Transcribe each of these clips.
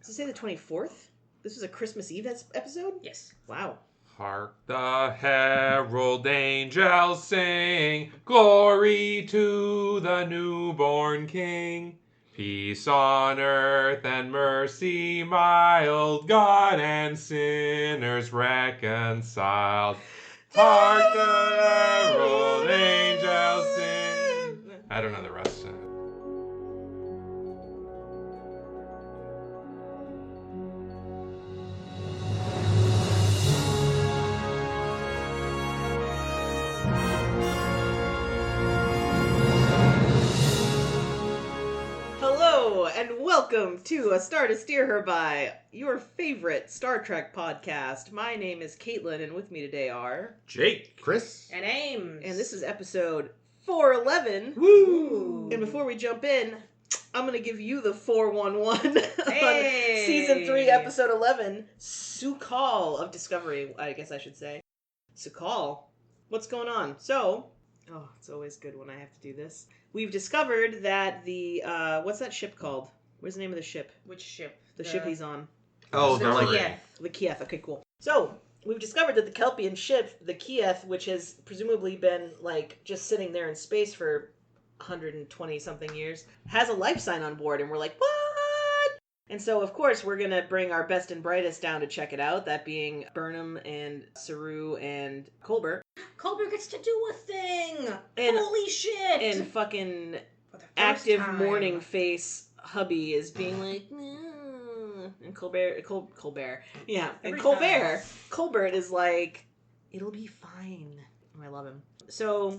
Does it say the 24th? This was a Christmas Eve episode? Yes. Wow. Hark the herald angels sing, glory to the newborn King. Peace on earth and mercy mild, God and sinners reconciled. Hark the herald angels sing. I don't know the rest. Hello, and welcome to A Star to Steer Her By, your favorite Star Trek podcast. My name is Caitlin, and with me today are... Jake. Chris. And Ames. And this is episode 411. Woo! And before we jump in, I'm going to give you the 411 Hey! on Season 3, Episode 11, Sukal of Discovery, I guess I should say. Sukal, what's going on? So, it's always good when I have to do this. We've discovered that the, what's that ship called? Where's the name of the ship? Which ship? The ship he's on. Oh, the the like Kiev. The Kiev, okay, cool. So, we've discovered that the Kelpian ship, the Kiev, which has presumably been, like, just sitting there in space for 120-something years, has a life sign on board, and we're like, what? And so, of course, we're going to bring our best and brightest down to check it out, that being Burnham and Saru and Culber. Culber gets to do a thing! And- Holy shit! And fucking For the first active time. morning face hubby is being like, no. And Culber, yeah, and Every Culbert is like, it'll be fine. Oh, I love him. So,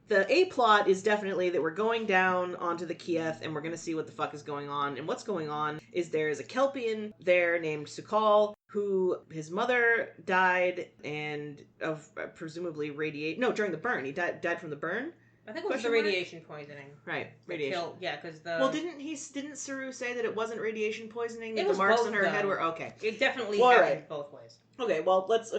the A plot is definitely that we're going down onto the Kiev and we're going to see what the fuck is going on. And what's going on is there is a Kelpian there named Sukal, who his mother died and of presumably during the burn. He died from the burn. I think it was the Question mark? radiation poisoning. Right, That radiation. killed- yeah, because the... Well, didn't Saru say that it wasn't radiation poisoning? That It the was marks both, on her head though. were okay. It definitely Well, happened alright. both ways. Okay, well, that's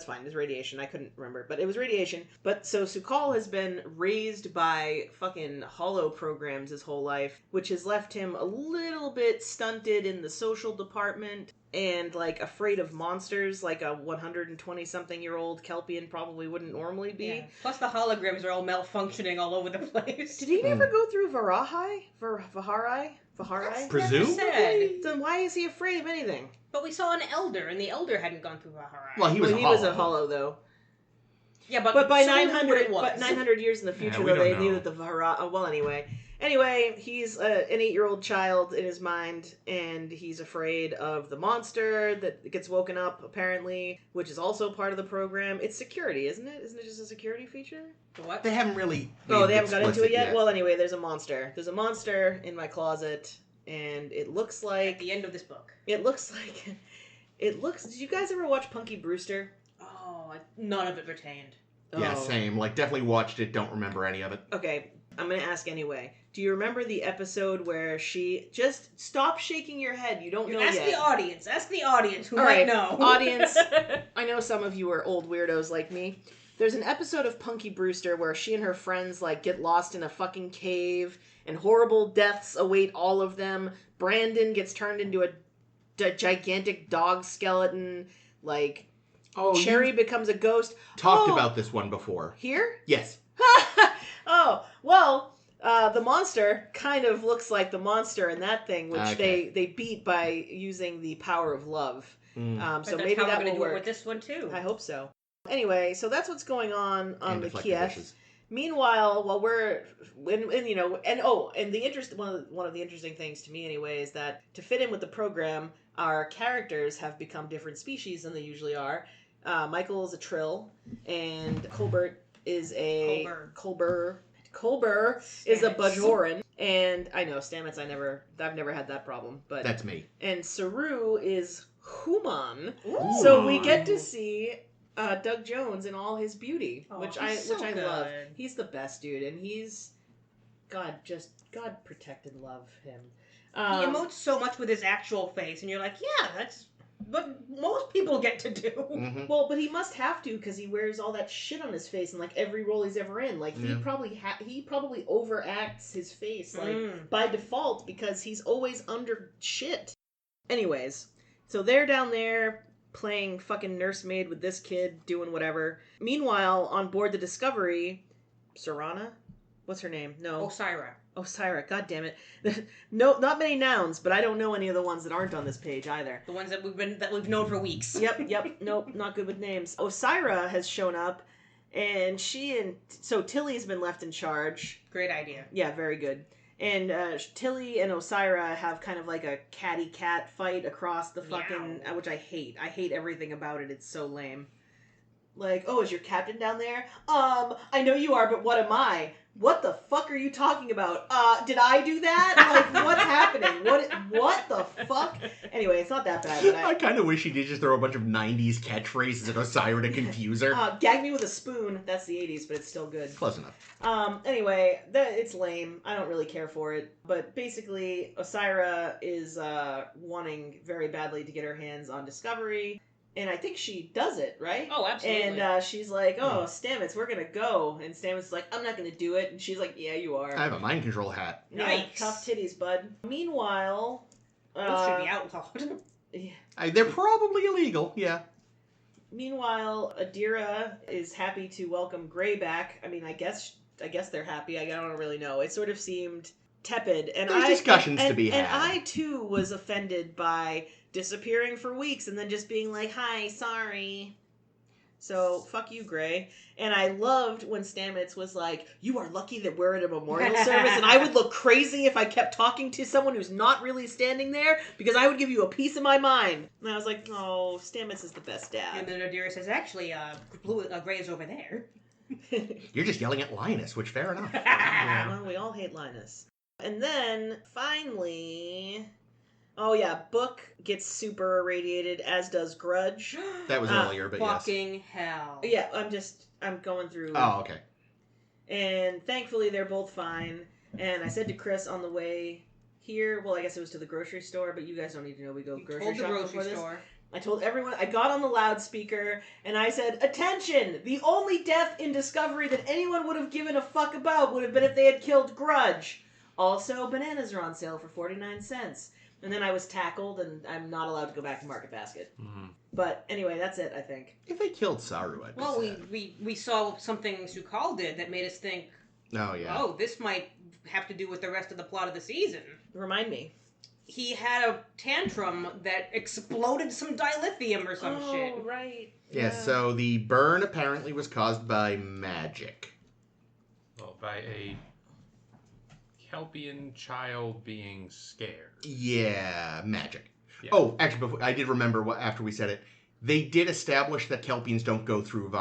fine. It's radiation. I couldn't remember, but it was radiation. But so Sukal has been raised by fucking holo programs his whole life, which has left him a little bit stunted in the social department and like afraid of monsters, like a 120-something-year-old Kelpian probably wouldn't normally be. Yeah. Plus the holograms are all malfunctioning all over the place. Did he never go through Vahari? That's Presume? never said. Then why is he afraid of anything? But we saw an elder, and the elder hadn't gone through Vahari. Well, he was a holo though. yeah, but By so we knew what it was. 900 years in the future, we though, don't they know. knew that the Vahara... Oh, well, Anyway, he's an 8-year-old child in his mind, and he's afraid of the monster that gets woken up, apparently, which is also part of the program. It's security, isn't it? Isn't it just a security feature? What? They haven't really. Oh, made they it haven't got into it explicit yet? Well, anyway, there's a monster. There's a monster in my closet, and it looks At like... the end of this book. It looks... Did you guys ever watch Punky Brewster? Oh, none of it retained. Yeah, Oh. same. Like, definitely watched it. Don't remember any of it. Okay, I'm gonna ask anyway. Do you remember the episode where she just stop shaking your head? You don't know Ask yet. the audience. Ask the audience who All might right, know. audience. I know some of you are old weirdos like me. There's an episode of Punky Brewster where she and her friends like get lost in a fucking cave and horrible deaths await all of them. Brandon gets turned into a gigantic dog skeleton. Like Oh, Cherry you becomes a ghost. talked Oh, about this one before. here. Yes. Oh, well, the monster kind of looks like the monster in that thing, which Okay. they beat by using the power of love. Mm. But So that's maybe how that we're gonna will do it work. with this one too. I hope so. Anyway, so that's what's going on And the deflect Kiev. dishes. Meanwhile, while we're and the interest one of the interesting things to me anyway is that to fit in with the program, our characters have become different species than they usually are. Michael is a Trill, and Culbert is a Culber is a Stamets. Bajoran, and I know Stamets. I've never had that problem, but That's me. and Saru is Human. Ooh. So we get to see Doug Jones in all his beauty, Oh, which he's so I love. good. He's the best dude, and he's God protect and love him. He emotes so much with his actual face, and you're like, yeah, that's what most people get to do. Mm-hmm. Well, but he must have to because he wears all that shit on his face in like every role he's ever in. Like he Yeah. probably overacts his face like Mm. by default because he's always under shit. Anyways, so they're down there playing fucking nursemaid with this kid, doing whatever. Meanwhile, on board the Discovery, Sarana? What's her name? No. Osira. Osira, god damn it. No, not many nouns, but I don't know any of the ones that aren't on this page either. The ones that we've known for weeks. Yep, nope, not good with names. Osira has shown up, and so Tilly's been left in charge. Great idea. Yeah, very good. And Tilly and Osira have kind of like a catty cat fight across the fucking, which I hate. I hate everything about it. It's so lame. Like, oh, is your captain down there? I know you are, but what am I? What the fuck are you talking about? Did I do that? Like, what's happening? What the fuck? Anyway, it's not that bad. But I kind of wish he did just throw a bunch of 90s catchphrases at Osira to confuse her. Gag me with a spoon. That's the 80s, but it's still good. Close enough. Anyway, it's lame. I don't really care for it. But basically, Osira is wanting very badly to get her hands on Discovery. And I think she does it, right? Oh, absolutely. And she's like, oh, Stamets, we're going to go. And Stamets is like, I'm not going to do it. And she's like, yeah, you are. I have a mind control hat. Yeah, Nice. tough titties, bud. Meanwhile... Those should be outlawed. Yeah. They're probably illegal, yeah. Meanwhile, Adira is happy to welcome Gray back. I mean, I guess they're happy. I don't really know. It sort of seemed tepid. And There's discussions to be had. And I, too, was offended by disappearing for weeks and then just being like, hi, sorry. So, fuck you, Gray. And I loved when Stamets was like, you are lucky that we're at a memorial service, and I would look crazy if I kept talking to someone who's not really standing there, because I would give you a piece of my mind. And I was like, oh, Stamets is the best dad. And then Adira says, actually, Gray is over there. You're just yelling at Linus, which fair enough. Well, we all hate Linus. And then, finally... Oh yeah, Book gets super irradiated, as does Grudge. That was earlier, but yes. Fucking hell. Yeah, I'm going through... Oh, okay. And thankfully they're both fine. And I said to Chris on the way here, well, I guess it was to the grocery store, but you guys don't need to know we go grocery shopping before this. I told everyone, I got on the loudspeaker, and I said, attention! The only death in Discovery that anyone would have given a fuck about would have been if they had killed Grudge. Also, bananas are on sale for 49 cents. And then I was tackled, and I'm not allowed to go back to Market Basket. Mm-hmm. But anyway, that's it, I think. If they killed Saru, I'd be Well, sad. we saw something Sukal did that made us think, Oh, yeah. oh, this might have to do with the rest of the plot of the season. Remind me. He had a tantrum that exploded some dilithium or some shit. Oh, right. Yeah, so the burn apparently was caused by magic. Well, by a Kelpian child being scared. Yeah, magic. Yeah. Oh, actually, before, I did remember after we said it. They did establish that Kelpians don't go through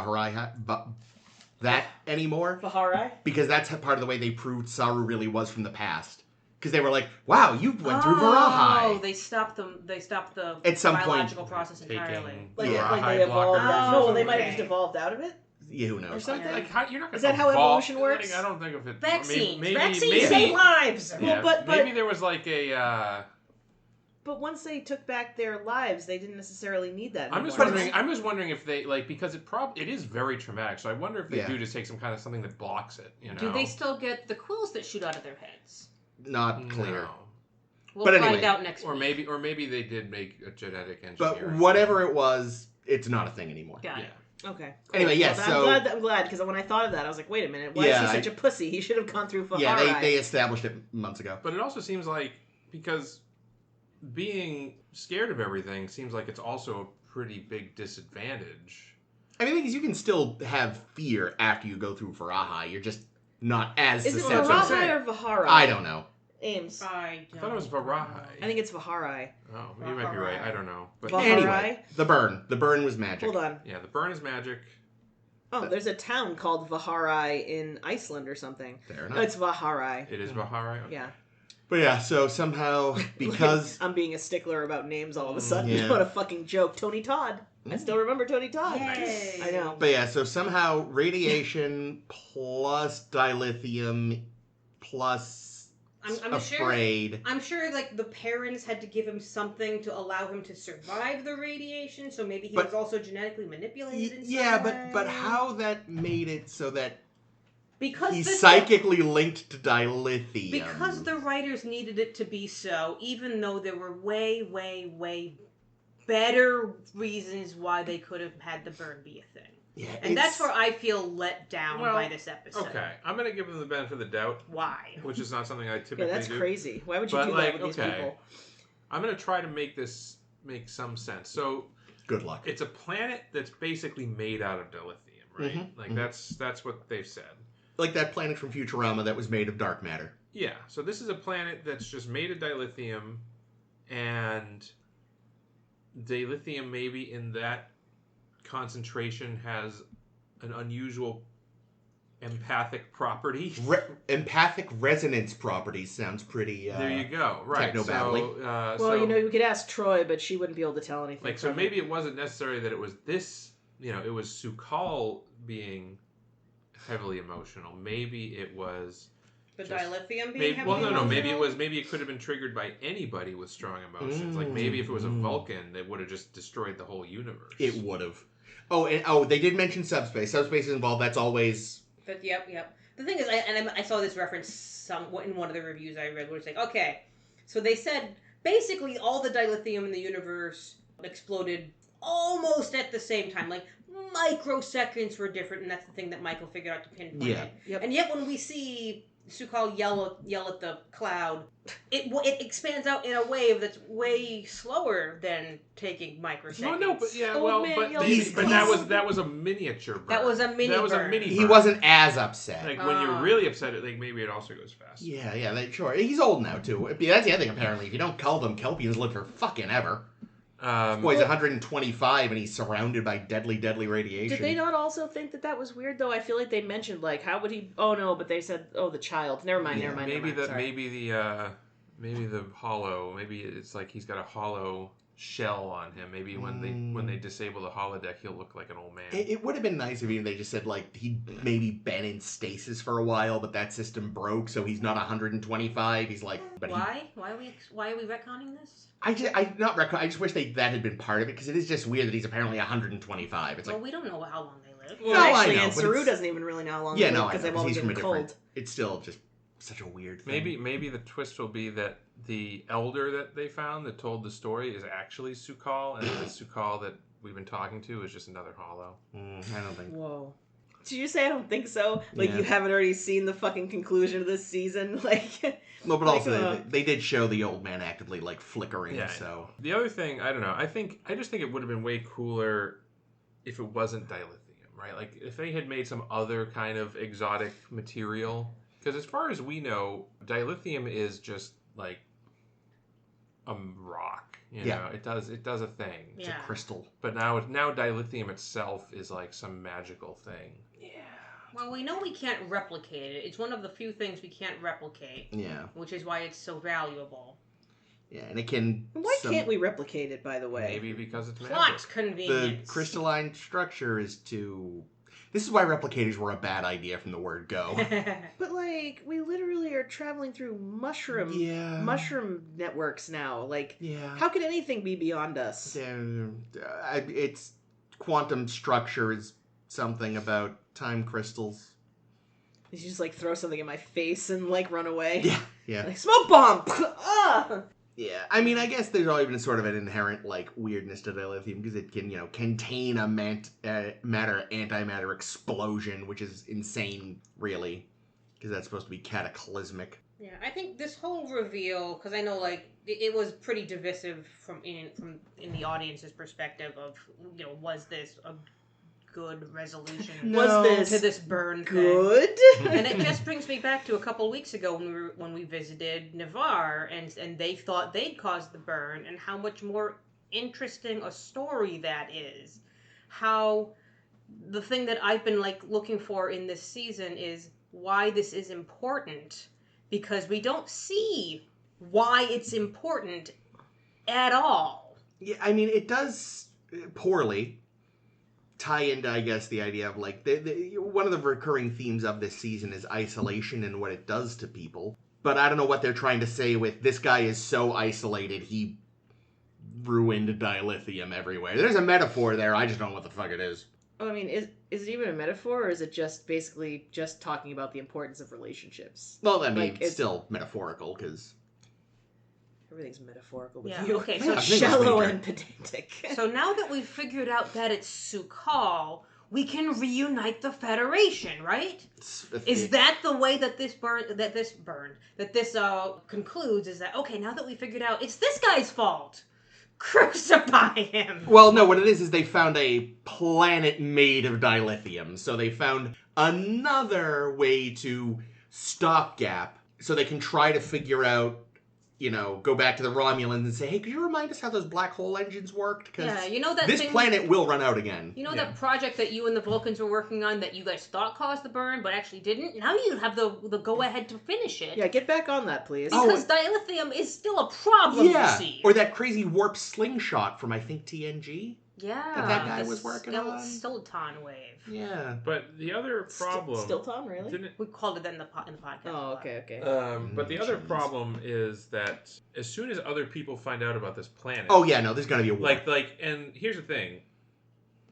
that anymore. Vaharai? Because that's part of the way they proved Saru really was from the past. Because they were like, wow, you went through Varahai. Oh, they stopped the At some biological point, process entirely. Like, Yeah. like they evolved. blocker. No, they might have Okay. just evolved out of it. Yeah, who knows? Or something. Like, how, you're not gonna Is that how evolve- evolution works? Like, I don't think of it. Vaccines. Maybe, Vaccines save lives. Yeah, Well, but- maybe there was like a. But once they took back their lives, they didn't necessarily need that I'm anymore. just wondering if they because it is very traumatic. So I wonder if they do just take some kind of something that blocks it. You know? Do they still get the quills that shoot out of their heads? Not clear. No. We'll But find anyway. out next Or week. maybe they did make a genetic But engineering. whatever it was, it's not a thing anymore. Got Yeah. it. Okay. Anyway, yeah, Well, so... I'm glad, because when I thought of that, I was like, wait a minute, why is Yeah, he such a pussy? He should have gone through Vaharai. Yeah, they established it months ago. But it also seems like because being scared of everything seems like it's also a pretty big disadvantage. I mean, the thing is, you can still have fear after you go through Varahai. You're just not as Is it susceptible. Vaharai or Vaharai? I don't know. Ames. I I thought it was Varahai. I think it's Vaharai. Oh, you might be right. I don't know. But Vaharai? Anyway, the burn. The burn was magic. Hold on. yeah, the burn is magic. Oh, there's a town called Vaharai in Iceland or something. Fair No, enough. it's Vaharai. It is Vaharai. Okay. Yeah. But yeah, so somehow, because... I'm being a stickler about names all of a sudden. Yeah. What a fucking joke. Tony Todd. I still remember Tony Todd. Yay. I know. But yeah, so somehow radiation plus dilithium plus I'm afraid. I'm sure, like, the parents had to give him something to allow him to survive the radiation, so maybe he But- was also genetically manipulated in some Yeah, way. but how that made it so that Because He's the- psychically linked to dilithium. Because the writers needed it to be so, even though there were way, way, way better reasons why they could have had the burn be a thing. Yeah, And that's where I feel let down Well, by this episode. Okay, I'm gonna give them the benefit of the doubt, Why? which is not something I typically Yeah, that's do. crazy. Why would you But, do like, that with these okay. people? I'm gonna try to make this make some sense. So Good luck. it's a planet that's basically made out of dilithium, right? Mhm, Like mhm. that's what they've said. Like that planet from Futurama that was made of dark matter. Yeah. So this is a planet that's just made of dilithium, and dilithium maybe in that concentration has an unusual empathic property. Empathic resonance properties sounds pretty. There you go. Right. techno-battly. Well, so, you know, you could ask Troy, but she wouldn't be able to tell anything. like, so from maybe it wasn't necessary that it was this. You know, it was Sukal being heavily emotional. Maybe it was. The Just- dilithium being Maybe, heavily well, no. Maybe it emotional? was. Maybe it could have been triggered by anybody with strong emotions. Like maybe if it was a Vulcan, it would have just destroyed the whole universe. It would have. Oh, they did mention subspace. Subspace is involved. That's always. But yep. The thing is, I saw this reference in one of the reviews I read, where it's like, okay, so they said basically all the dilithium in the universe exploded almost at the same time, like microseconds were different, and that's the thing that Michael figured out to pinpoint Yeah. it. Yep. And yet when we see Sukal yell at the cloud, it expands out in a wave that's way slower than taking microseconds. No, no, but yeah, Old well, man but, yells maybe, at but the that was a miniature burn. That was a mini That was a burn. mini. He burn. wasn't as upset. Like when you're really upset, like maybe it also goes fast. Yeah, sure. He's old now too. That's the other thing. Apparently, if you don't cull them, Kelpians live for fucking ever. Boy's 125 and he's surrounded by deadly radiation. Did they not also think that was weird though? I feel like they mentioned like how would he? Oh no, but they said the child. Never mind. Maybe Sorry. maybe the hollow. Maybe it's like he's got a hollow shell on him. Maybe when they disable the holodeck, he'll look like an old man. It would have been nice if even they just said like he'd maybe been in stasis for a while, but that system broke, so he's not 125. He's like, but Why? Why are we retconning this? I just wish that had been part of it because it is just weird that he's apparently 125. It's Well, like we don't know how long they live. Well, No, I actually, know, and but Saru it's- doesn't even really know how long. yeah, no, I because know, they've all he's been from a getting different. cold. It's still just such a weird thing. Maybe the twist will be that the elder that they found that told the story is actually Sukal, and the Sukal that we've been talking to is just another hollow. I don't think. Whoa. Did you say I don't think so? Like Yeah. you haven't already seen the fucking conclusion of this season? Like No, but Like, also they did show the old man actively like flickering. Yeah. So The other thing, I don't know. I just think it would have been way cooler if it wasn't dilithium, right? Like if they had made some other kind of exotic material. Because as far as we know, dilithium is just like a rock. You Yeah. know, it does a thing. it's a crystal. But now dilithium itself is like some magical thing. Well, we know we can't replicate it. It's one of the few things we can't replicate, Yeah, which is why it's so valuable. yeah, and it can. why can't we replicate it? By the way, Maybe because it's magic. Plot The convenience. crystalline structure is too. This is why replicators were a bad idea from the word go. but like we literally are traveling through mushroom networks now. Like Yeah. how could anything be beyond us? It's quantum structure is something about time crystals. Did you just like throw something in my face and like run away? Yeah. Like smoke bomb. Ah! Yeah, I mean, I guess there's always been sort of an inherent like weirdness to dilithium because it can, contain a matter antimatter explosion, which is insane, really, because that's supposed to be cataclysmic. Yeah, I think this whole reveal, because I know like it was pretty divisive from the audience's perspective of was this a good resolution Was this to this burn thing? good? And it just brings me back to a couple weeks ago when we visited Navarre and they thought they'd caused the burn and how much more interesting a story that is. How the thing that I've been like looking for in this season is why this is important, because we don't see why it's important at all. Yeah, I mean, it does poorly tie into, I guess, the idea of like one of the recurring themes of this season is isolation and what it does to people. But I don't know what they're trying to say with this guy is so isolated he ruined dilithium everywhere. There's a metaphor there. I just don't know what the fuck it is. Oh, I mean, is it even a metaphor, or is it just basically just talking about the importance of relationships? Well, I mean, Like, it's still metaphorical, because... Everything's metaphorical with Yeah, you. okay, Yeah, so I think it was Shallow major. and pedantic. So now that we've figured out that it's Sukal, we can reunite the Federation, right? Is that the way that this concludes? Is that okay? Now that we figured out it's this guy's fault, crucify him. Well, no, what it is they found a planet made of dilithium. So they found another way to stopgap, so they can try to figure out, go back to the Romulans and say, hey, could you remind us how those black hole engines worked? Because Yeah, you know that this planet will run out again. You know that project that you and the Vulcans were working on that you guys thought caused the burn, but actually didn't? Now you have the go-ahead to finish it. Yeah, get back on that, please. Because dilithium is still a problem, you see. Or that crazy warp slingshot from, I think, TNG. Yeah. That guy was working on. Stilton wave. Yeah. But the other problem... Stilton, really? We called it in the podcast. Oh, okay. But the other problem is that as soon as other people find out about this planet... Oh, yeah, no, there's gonna be a war. And here's the thing.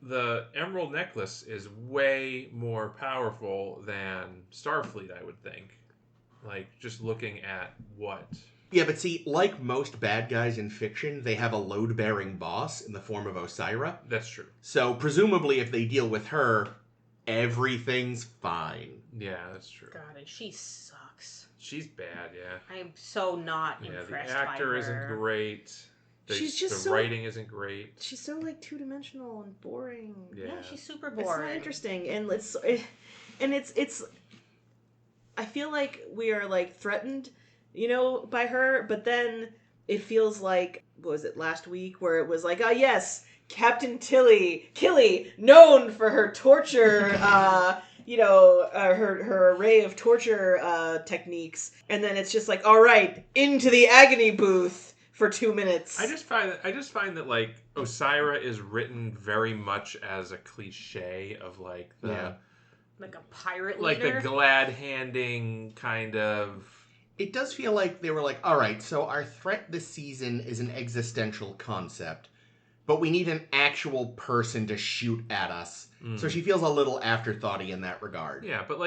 The Emerald Necklace is way more powerful than Starfleet, I would think. Just looking at what... Yeah, but see, like most bad guys in fiction, they have a load-bearing boss in the form of Osira. That's true. So, presumably, if they deal with her, everything's fine. Yeah, that's true. God, and she sucks. She's bad, yeah. I'm so not impressed the by her. actor isn't great. The writing isn't great. She's so, two-dimensional and boring. Yeah, she's super It's boring. not interesting, and it's... I feel like we are, threatened... by her, but then it feels like, what was it, last week, where it was like, oh yes, Captain Killy, known for her torture, her array of torture techniques, and then it's just like, all right, into the agony booth for 2 minutes. I just find that Osira is written very much as a cliche of like a pirate like leader? the glad handing kind of. It does feel like they were like, all right, so our threat this season is an existential concept, but we need an actual person to shoot at us. So she feels a little afterthoughty in that regard. Yeah, but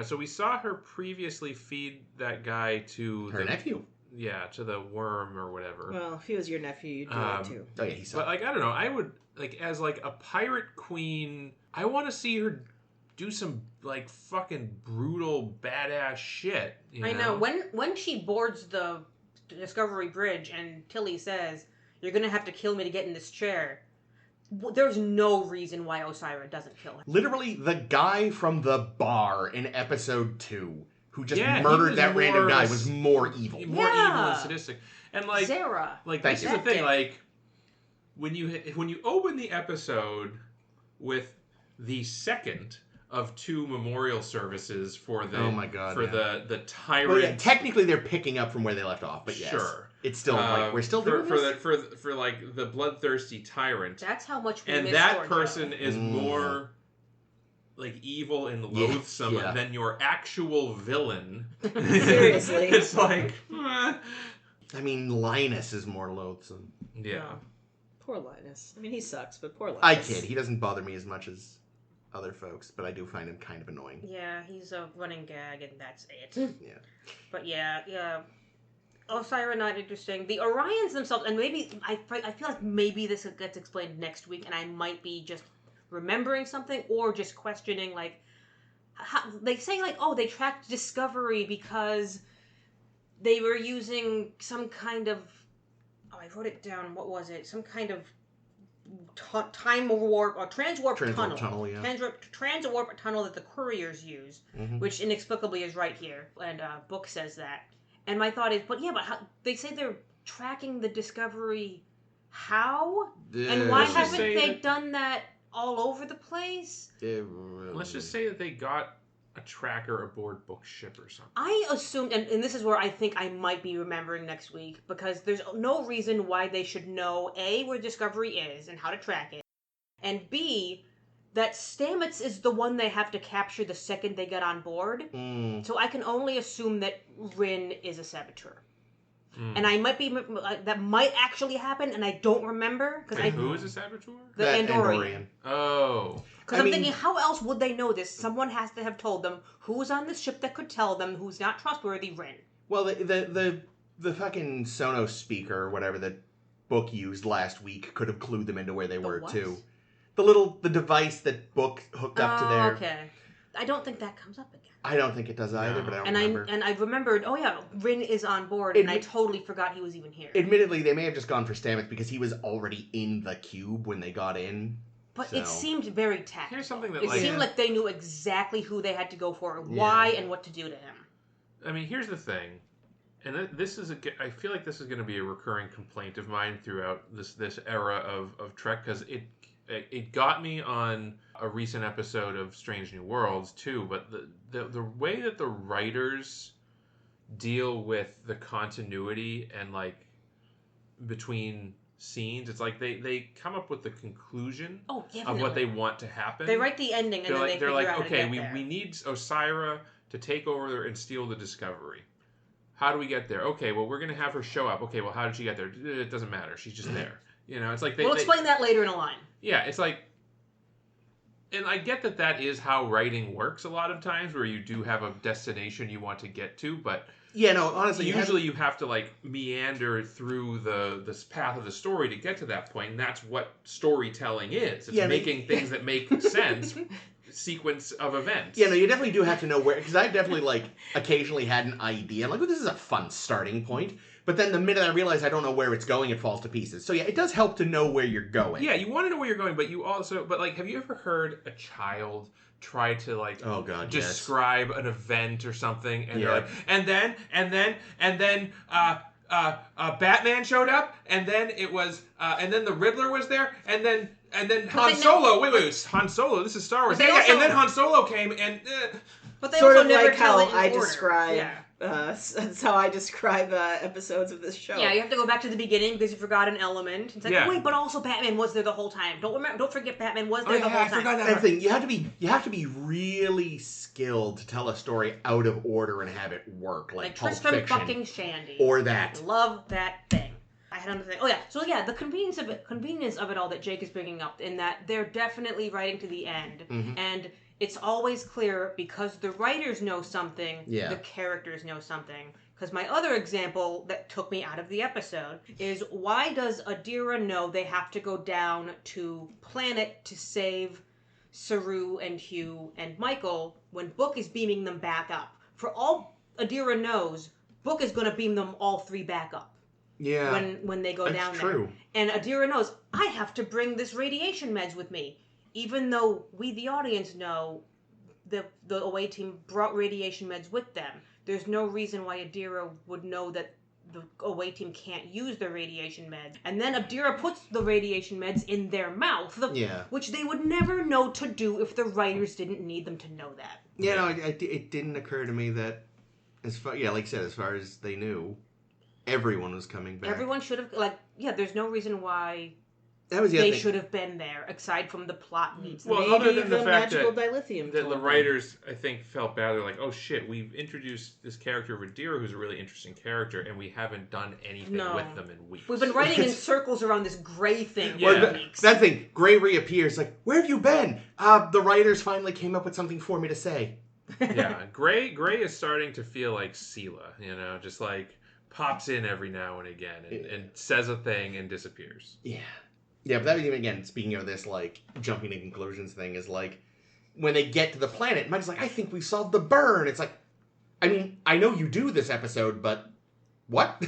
so we saw her previously feed that guy to her nephew. Yeah, to the worm or whatever. Well, if he was your nephew, you'd do it too. Oh yeah, he sucked. But I don't know. I would as a pirate queen. I want to see her do some fucking brutal badass shit. I know. When she boards the Discovery Bridge and Tilly says, "You're gonna have to kill me to get in this chair," there's no reason why Osira doesn't kill her. Literally, the guy from the bar in episode 2 who just murdered that random guy was more evil. More evil and sadistic. And Zara. This is the thing. When you open the episode with the second of 2 memorial services for the the tyrant. Well, yeah, technically they're picking up from where they left off, but yes, sure, it's still we're still doing this? for the bloodthirsty tyrant. That's how much we and miss that Georgia. person is more evil and loathsome than your actual villain. Seriously, it's I mean, Linus is more loathsome. Yeah. Poor Linus. I mean, he sucks, but poor Linus. I kid. He doesn't bother me as much as other folks, but I do find him kind of annoying. Yeah, he's a running gag, and that's it. Yeah. But yeah. Osira, not interesting. The Orions themselves, and maybe I feel like maybe this gets explained next week, and I might be just remembering something or just questioning how, they say they tracked Discovery because they were using some kind of I wrote it down. What was it? Some kind of time warp or transwarp tunnel. Yeah. Transwarp tunnel that the couriers use, which inexplicably is right here, and book says that. And my thought is, but how, they say they're tracking the Discovery. How? And why haven't they done that all over the place? Let's just say that they got a tracker aboard book ship or something. I assumed, and this is where I think I might be remembering next week, because there's no reason why they should know, A, where Discovery is and how to track it, and B, that Stamets is the one they have to capture the second they get on board. So I can only assume that Rin is a saboteur. And I might be that might actually happen, and I don't remember because Who is a saboteur? the Andorian. Oh, Because I'm thinking, how else would they know this? Someone has to have told them who's on this ship that could tell them who's not trustworthy. Rin. Well, the fucking Sonos speaker or whatever that Book used last week could have clued them into where they were what? too. The device that Book hooked up to their. Okay. I don't think that comes up again. I don't think it does either, but I don't remember. I remembered. Oh yeah, Rin is on board, and I totally forgot he was even here. Admittedly, they may have just gone for Stamets because he was already in the cube when they got in. But it seemed very tactful. Here's something that it seemed like they knew exactly who they had to go for, why, and what to do to him. I mean, here's the thing, and this is I feel like this is going to be a recurring complaint of mine throughout this era of Trek, because it got me on a recent episode of Strange New Worlds too. But the way that the writers deal with the continuity and like between scenes, it's like they come up with the conclusion of what they want to happen. They write the ending, and they're like, out okay, how to get there. we need Osira to take over and steal the Discovery. How do we get there? Okay, well, we're going to have her show up. Okay, well, how did she get there? It doesn't matter. She's just there. You know, it's like we'll explain that later in a line. Yeah, it's like, and I get that is how writing works a lot of times, where you do have a destination you want to get to, but yeah, no, honestly, usually you have to like meander through this path of the story to get to that point, and that's what storytelling is. It's making things that make sense. Sequence of events. Yeah, no, you definitely do have to know where, because I definitely like occasionally had an idea, like, oh, this is a fun starting point, but then the minute I realize I don't know where it's going, it falls to pieces. So yeah, it does help to know where you're going. Yeah, you want to know where you're going, but you also, like, have you ever heard a child try to like describe an event or something, and they're like, and then Batman showed up, and then it was and then the Riddler was there, and then Han Solo. Wait, Han Solo. This is Star Wars. And then Han Solo came, and but they sort also of never like how tell it in I order. describe. Yeah. That's how I describe episodes of this show. Yeah, you have to go back to the beginning because you forgot an element. It's like, wait, but also Batman was there the whole time. Don't forget Batman was there the whole time. That's the thing. You have to be really skilled to tell a story out of order and have it work, like Pulp Tristram Fiction, fucking Shandy, or that. Love that thing. I had another thing. Oh yeah, so yeah, the convenience of it all that Jake is bringing up, in that they're definitely writing to the end, and it's always clear because the writers know something, the characters know something. Because my other example that took me out of the episode is, why does Adira know they have to go down to planet to save Saru and Hugh and Michael when Book is beaming them back up? For all Adira knows, Book is going to beam them all three back up. Yeah. When they go down there. And Adira knows, I have to bring this radiation meds with me. Even though we, the audience, know the away team brought radiation meds with them. There's no reason why Adira would know that the away team can't use the radiation meds. And then Adira puts the radiation meds in their mouth, which they would never know to do if the writers didn't need them to know that. Yeah, no, it didn't occur to me that, like I said, as far as they knew, everyone was coming back. Everyone should have, there's no reason why they should have been there, aside from the plot needs. Well, maybe other than the fact magical that dilithium the writers, I think, felt bad. They're like, oh shit, we've introduced this character of Adira, who's a really interesting character, and we haven't done anything with them in weeks. We've been writing in circles around this Gray thing for weeks. That thing, Gray reappears, like, where have you been? The writers finally came up with something for me to say. Yeah, Gray is starting to feel like Sela, just like pops in every now and again and says a thing and disappears. Yeah. Yeah, but that was even, again, speaking of this, like, jumping to conclusions thing, is like, when they get to the planet, Mike's like, I think we solved the burn. It's like, I mean, I know you do this episode, but what?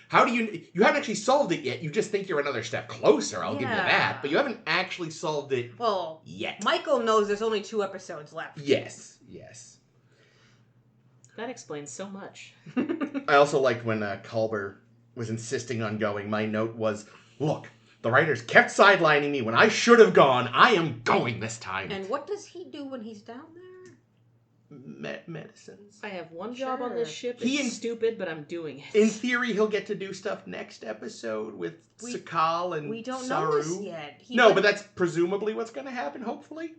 How do you haven't actually solved it yet. You just think you're another step closer. I'll give you that. But you haven't actually solved it yet. Michael knows there's only 2 episodes left. Yes. That explains so much. I also liked when Culber was insisting on going. My note was, look, the writers kept sidelining me when I should have gone. I am going this time. And what does he do when he's down there? Medicines. I have one job on this ship. It's stupid, but I'm doing it. In theory, he'll get to do stuff next episode with Sakal and Saru. We don't know this yet. But that's presumably what's going to happen, hopefully.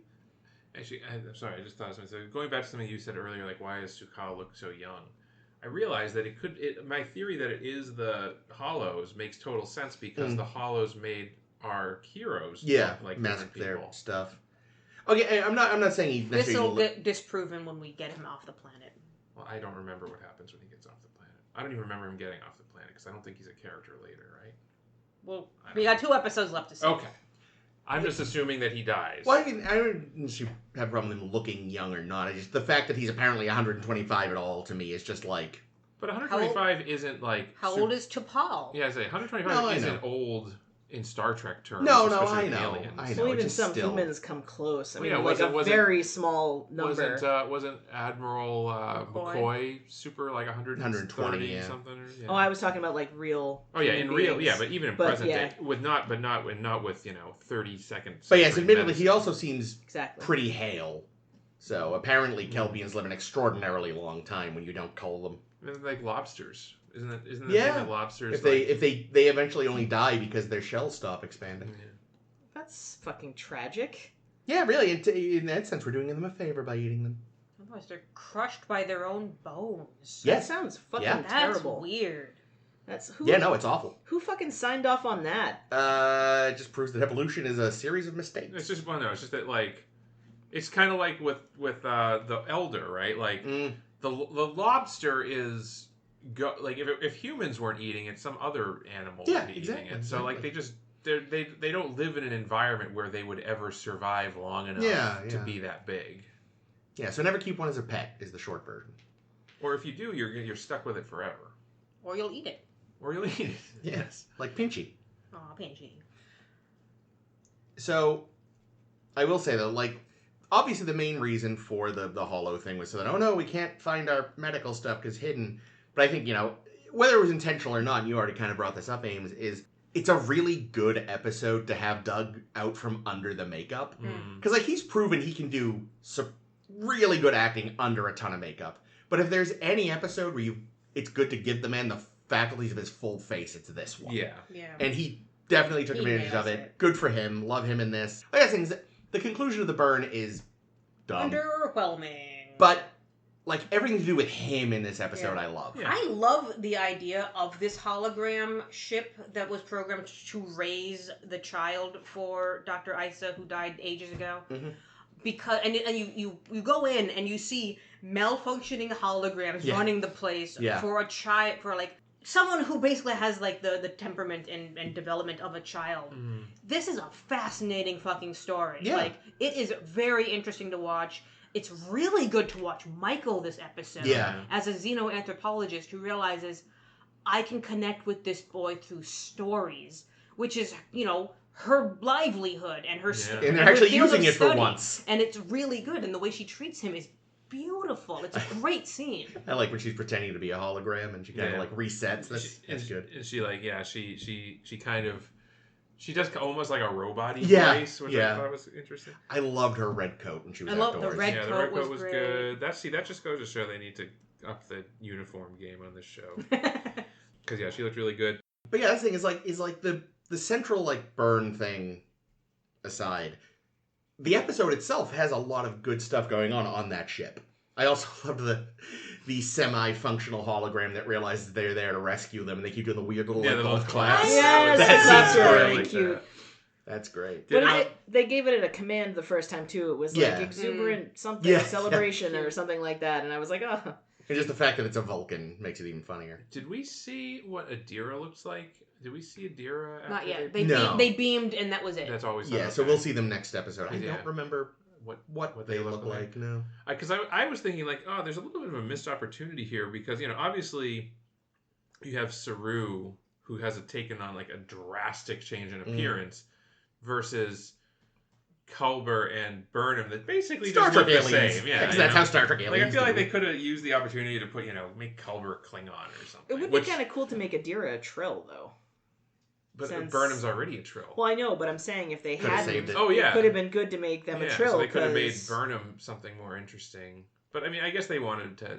Actually, I'm sorry, I just thought of something. So going back to something you said earlier, like, why does Sakal look so young? I realized that my theory that it is the Hollows makes total sense because the Hollows made our heroes look like mask different people. their stuff. Okay, I'm not saying he This will necessarily. get disproven when we get him off the planet. Well, I don't remember what happens when he gets off the planet. I don't even remember him getting off the planet because I don't think he's a character later, right? Well, we got 2 episodes left to see. Okay. I'm just assuming that he dies. Well, I don't have a problem with him looking young or not. The fact that he's apparently 125 at all to me is just like. But 125 isn't like. How old is T'Pol? Yeah, I say 125 isn't old in Star Trek terms. No, especially I know. Aliens. I know. Well, even just some still. humans come close. I mean, Yeah, like a very small number. Wasn't Admiral McCoy super like 120 yeah. something? Or, yeah. Oh, I was talking about like real. Oh yeah, in human real, beings. yeah, but even in present day, but not with 30 seconds. But yes, admittedly, he also seems exactly pretty hale. So apparently, Kelpians live an extraordinarily long time when you don't cull them. They're like lobsters, isn't that the thing that lobsters? If they eventually only die because their shells stop expanding. Yeah. That's fucking tragic. Yeah, really. In that sense, we're doing them a favor by eating them. Otherwise, they're crushed by their own bones. Yeah. That sounds fucking That's terrible. weird. That's who. Yeah, no, it's awful. Who fucking signed off on that? It just proves that evolution is a series of mistakes. It's just it's just that like, it's kind of like with the elder, right? Like the lobster is if humans weren't eating it, some other animal would be eating it. So like they don't live in an environment where they would ever survive long enough to be that big. Yeah, so never keep one as a pet is the short version. Or if you do, you're stuck with it forever. Or you'll eat it. Or you'll eat it. Yes, like Pinchy. Aw, Pinchy. So, I will say though, like, obviously the main reason for the Hollow thing was so that, oh no, we can't find our medical stuff because hidden. But I think, whether it was intentional or not, and you already kind of brought this up, Ames, is it's a really good episode to have dug out from under the makeup. Because, like, he's proven he can do really good acting under a ton of makeup. But if there's any episode where it's good to give the man the faculties of his full face, it's this one. Yeah. And he definitely took advantage of it. Good for him. Love him in this. Like I think the conclusion of the burn is dumb. Underwhelming. But, like, everything to do with him in this episode, I love. Yeah. I love the idea of this hologram ship that was programmed to raise the child for Dr. Isa, who died ages ago. Mm-hmm. Because you go in and you see malfunctioning holograms running the place for a child, for like someone who basically has like the temperament and development of a child. This is a fascinating fucking story. Yeah. Like, it is very interesting to watch. It's really good to watch Michael this episode as a xenoanthropologist who realizes I can connect with this boy through stories, which is, her livelihood and her and they're actually using it for once. And it's really good, and the way she treats him is beautiful. It's a great scene. I like when she's pretending to be a hologram and she kind of like resets. That's good. And she kind of she does almost like a robot-y voice, which I thought was interesting. I loved her red coat when she was outdoors. The red the coat red coat was was great. good. That just goes to show they need to up the uniform game on this show. Because she looked really good. But yeah, this thing is like the central like burn thing aside, the episode itself has a lot of good stuff going on that ship. I also loved the semi-functional hologram that realizes they're there to rescue them, and they keep doing the weird little little claps. Yes, that that's seems really great. cute. That's great. But they gave it a command the first time too. It was like exuberant something celebration or something like that, and I was like, oh. And just the fact that it's a Vulcan makes it even funnier. Did we see what Adira looks like? Did we see Adira? After Not yet. they They beamed, and that was it. That's always so we'll see them next episode. I don't remember what they look like. No, because I was thinking like, oh, there's a little bit of a missed opportunity here because obviously you have Saru who has taken on like a drastic change in appearance versus Culber and Burnham that basically Star just Trek look the aliens. same. Yeah, because that's how Star Trek aliens. Like I feel like do. they could have used the opportunity to put make Culber Klingon or something. It would be kind of cool to make Adira a Trill though. But Burnham's already a Trill. Well, I know, but I'm saying if they hadn't, saved it. Oh yeah, it could have been good to make them a Trill. So they could have made Burnham something more interesting. But I mean, I guess they wanted to.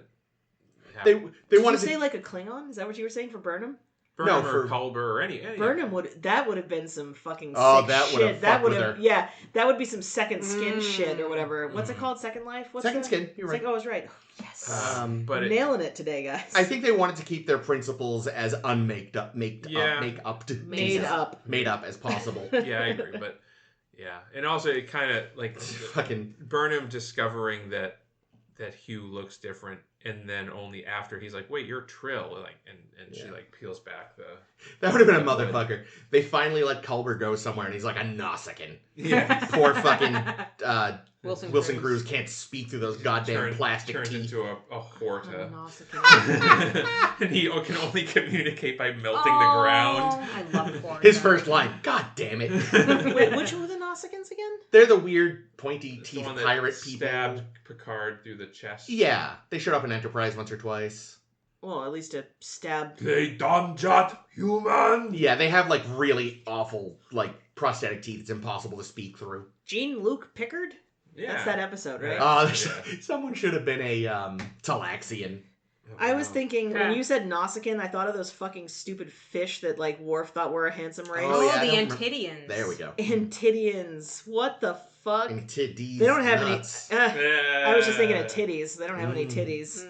They Did wanted you to say like a Klingon? Is that what you were saying for Burnham? Burnham for or Culber or any Burnham would have been some fucking Oh, sick that would've shit. That fucked would with have her. yeah, that would be some second skin shit or whatever. What's it Mhm. called? Second life? What's Second the- skin. You're right. Oh, I was right. Yes. but Nailing it today, guys. I think they wanted to keep their principles as made up as possible. yeah, I agree. But yeah, and also it kind of like Fucking Burnham discovering that Hugh looks different, and then only after he's like, "Wait, you're Trill," like, and she like peels back the. that would have been a motherfucker. They finally let Culber go somewhere, and he's like a Nausicaan. Yeah, Poor fucking Wilson Cruz can't speak through those goddamn plastic turns teeth. into a Horta, Oh, and he can only communicate by melting the ground. I love Horta. His first line, God damn it. Wait, which were the Nausicaans again? They're the weird pointy It's the teeth one that pirate people. stabbed Picard through the chest. Yeah, they showed up in Enterprise once or twice. Well, at least to stab. They done jot human. Yeah, they have like really awful like prosthetic teeth. It's impossible to speak through. Jean-Luc Picard? Yeah, That's that episode, right? Yeah. Someone should have been a Talaxian. I was thinking, Yeah. when you said Nausicaan, I thought of those fucking stupid fish that, like, Worf thought were a handsome race. Oh, yeah, I the don't remember- Antidians. There we go. Antidians. What the fuck? And titties. They don't have nuts. any... I was just thinking of titties. They don't have any titties.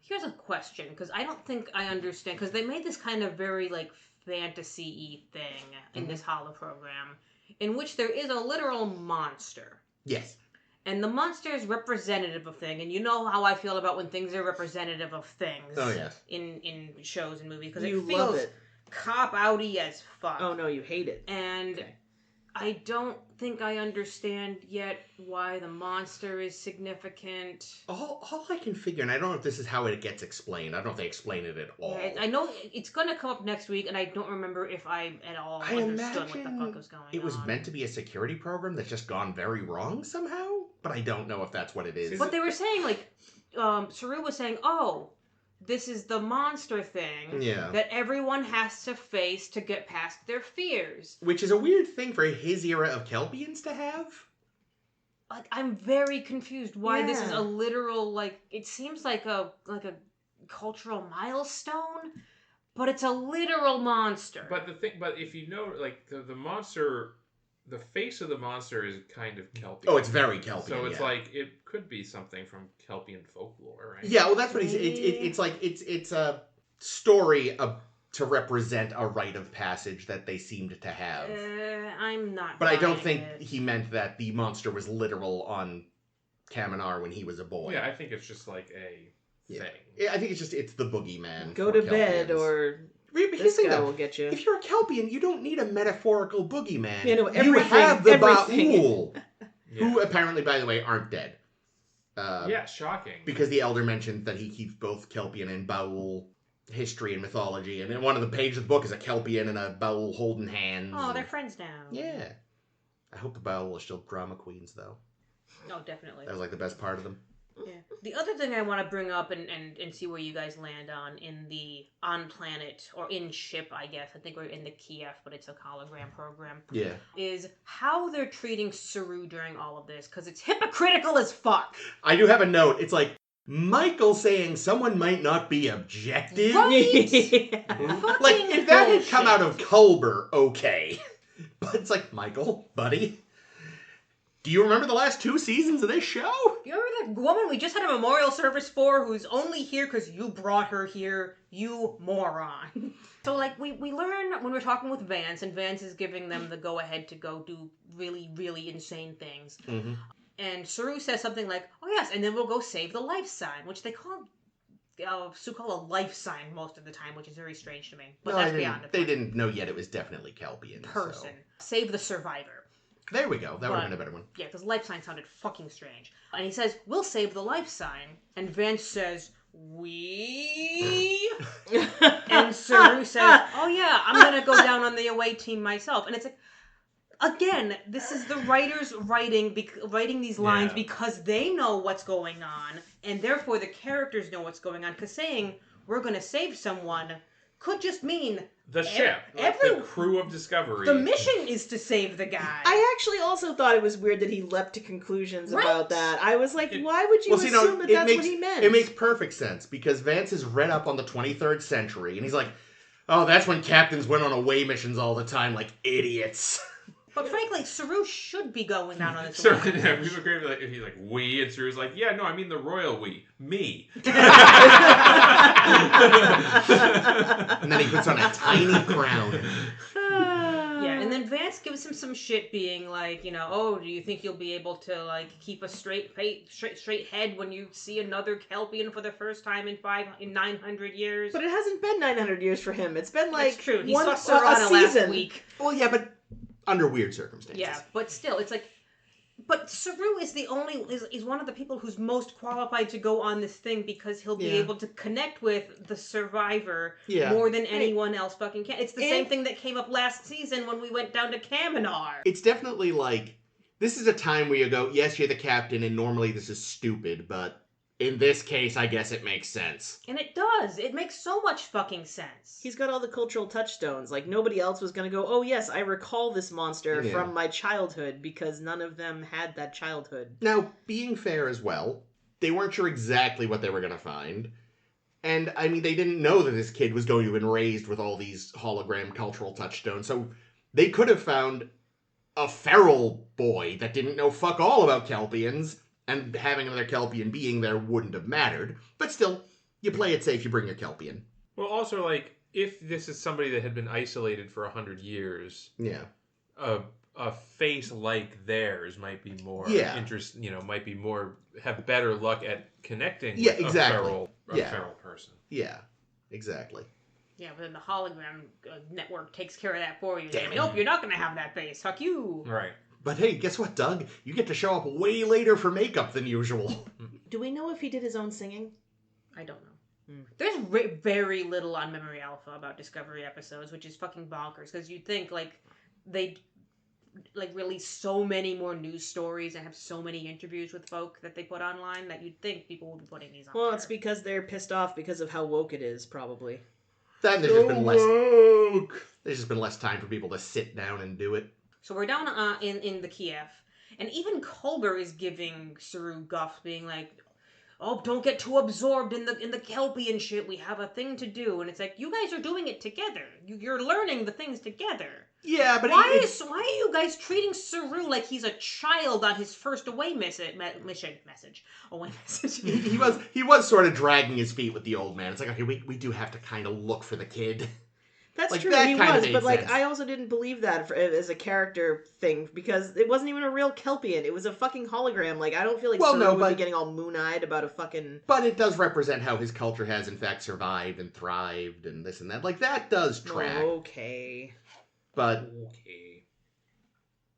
Here's a question, because I don't think I understand, because they made this kind of very, like, fantasy-y thing in this holo program, in which there is a literal monster. Yes. And the monster is representative of thing, and you know how I feel about when things are representative of things. Oh, yes. In shows and movies, because You it feels love it. cop-outy as fuck. Oh, no, you hate it. And Okay. I don't think I understand yet why the monster is significant. All I can figure, and I don't know if this is how it gets explained. I don't know if they explain it at all. Yeah, I know it's going to come up next week, and I don't remember if I at all I understood what the imagine fuck was going on. it was meant to be a security program that's just gone very wrong somehow, but I don't know if that's what it is. But they were saying, like, Saru was saying, oh, this is the monster thing Yeah. that everyone has to face to get past their fears. Which is a weird thing for his era of Kelpians to have. Like, I'm very confused why this is Yeah. a literal, like, it seems like a cultural milestone, but it's a literal monster. But if you know, like the monster, the face of the monster is kind of Kelpian. Oh, it's very Kelpian. So it's yeah. like it could be something from Kelpian folklore, right? Yeah, well, that's what he's. It's like it's a story to represent a rite of passage that they seemed to have. I'm not. But I don't buying think it. he meant that the monster was literal on Kaminar when he was a boy. Yeah, I think it's just like a Yeah. thing. Yeah, I think it's the boogeyman. Go for to bed, Kelpians. or But here's this the thing, guy though. will get you. If you're a Kelpian, you don't need a metaphorical boogeyman. You know, you everything- have the everything. Ba'ul, Yeah. who apparently, by the way, aren't dead. Yeah, shocking. Because the Elder mentioned that he keeps both Kelpian and Ba'ul history and mythology, and then one of the pages of the book is a Kelpian and a Ba'ul holding hands. Oh, they're friends now. Yeah. I hope the Ba'ul are still drama queens, though. Oh, definitely. That was like the best part of them. Yeah. The other thing I want to bring up and see where you guys land on in the on-planet, or in-ship, I guess. I think we're in the Kiev, but it's a hologram program. Yeah. Is how they're treating Saru during all of this, because it's hypocritical as fuck. I do have a note. It's like, Michael saying someone might not be objective. Right? Like, if that had come out of Culber, okay. But it's like, Michael, buddy, do you remember the last 2 seasons of this show? You remember that woman we just had a memorial service for who's only here because you brought her here, you moron. So, like, we learn when we're talking with Vance, and Vance is giving them the go-ahead to go do really, really insane things. Mm-hmm. And Saru says something like, oh yes, and then we'll go save the life sign, which they call a life sign most of the time, which is very strange to me. But that's beyond the They point. didn't know yet it was definitely Kelpian. Person. So. Save the survivor. There we go. That would have been a better one. Yeah, because life sign sounded fucking strange. And he says, we'll save the life sign. And Vance says, we? And Saru says, oh yeah, I'm going to go down on the away team myself. And it's like, again, this is the writers writing these lines Yeah. because they know what's going on. And therefore the characters know what's going on. Because saying, we're going to save someone could just mean The ship, like the crew of Discovery. the mission is to save the guy. I actually also thought it was weird that he leapt to conclusions Right? about that. I was like, why would you assume that that's what he meant? It makes perfect sense because Vance is read up on the 23rd century and he's like, Oh, that's when captains went on away missions all the time like idiots. But frankly, Saru should be going down on this. So, yeah, people agree like if he's like we, and Saru's like, yeah, no, I mean the royal we, me. And then he puts on a tiny crown. Yeah, and then Vance gives him some shit, being like, you know, oh, do you think you'll be able to like keep a straight head when you see another Kelpian for the first time in 900 years? But it hasn't been 900 years for him. It's been like That's true. He one saw Serana last season. week. Well, yeah, but under weird circumstances. Yeah, but still, it's like, but Saru is the only is one of the people who's most qualified to go on this thing because he'll be able to connect with the survivor more than anyone else fucking can. It's the same thing that came up last season when we went down to Kaminar. It's definitely like, this is a time where you go, yes, you're the captain, and normally this is stupid, but in this case, I guess it makes sense. And it does. It makes so much fucking sense. He's got all the cultural touchstones. Like, nobody else was going to go, oh, yes, I recall this monster from my childhood, because none of them had that childhood. Now, being fair as well, they weren't sure exactly what they were going to find. And, I mean, they didn't know that this kid was going to have been raised with all these hologram cultural touchstones. So they could have found a feral boy that didn't know fuck all about Kelpians, and having another Kelpian being there wouldn't have mattered. But still, you play it safe, you bring a Kelpian. Well, also, like, if this is somebody that had been isolated for 100 years, a face like theirs might be more might be more, have better luck at connecting with a feral person. Yeah, exactly. Yeah, but then the hologram network takes care of that for you. Nope, you're not going to have that face. Fuck you. Right. But hey, guess what, Doug? You get to show up way later for makeup than usual. Do we know if he did his own singing? I don't know. There's very little on Memory Alpha about Discovery episodes, which is fucking bonkers, because you'd think, like, they'd like release so many more news stories and have so many interviews with folk that they put online that you'd think people would be putting these on Well, there. it's because they're pissed off because of how woke it is, probably. Then there's just been less time for people to sit down and do it. So we're down in the Kiev, and even Culber is giving Saru guff, being like, "Oh, don't get too absorbed in the Kelpian shit. We have a thing to do." And it's like, you guys are doing it together. You're learning the things together. Yeah, but why are you guys treating Saru like he's a child on his first away message? He was sort of dragging his feet with the old man. It's like, okay, we do have to kind of look for the kid. That's like, true, that he kind was, of but like sense. I also didn't believe that as a character thing, because it wasn't even a real Kelpian. It was a fucking hologram. Like, I don't feel like Saru would be getting all moon-eyed about a fucking... But it does represent how his culture has in fact survived and thrived and this and that. Like, that does track. Okay. But,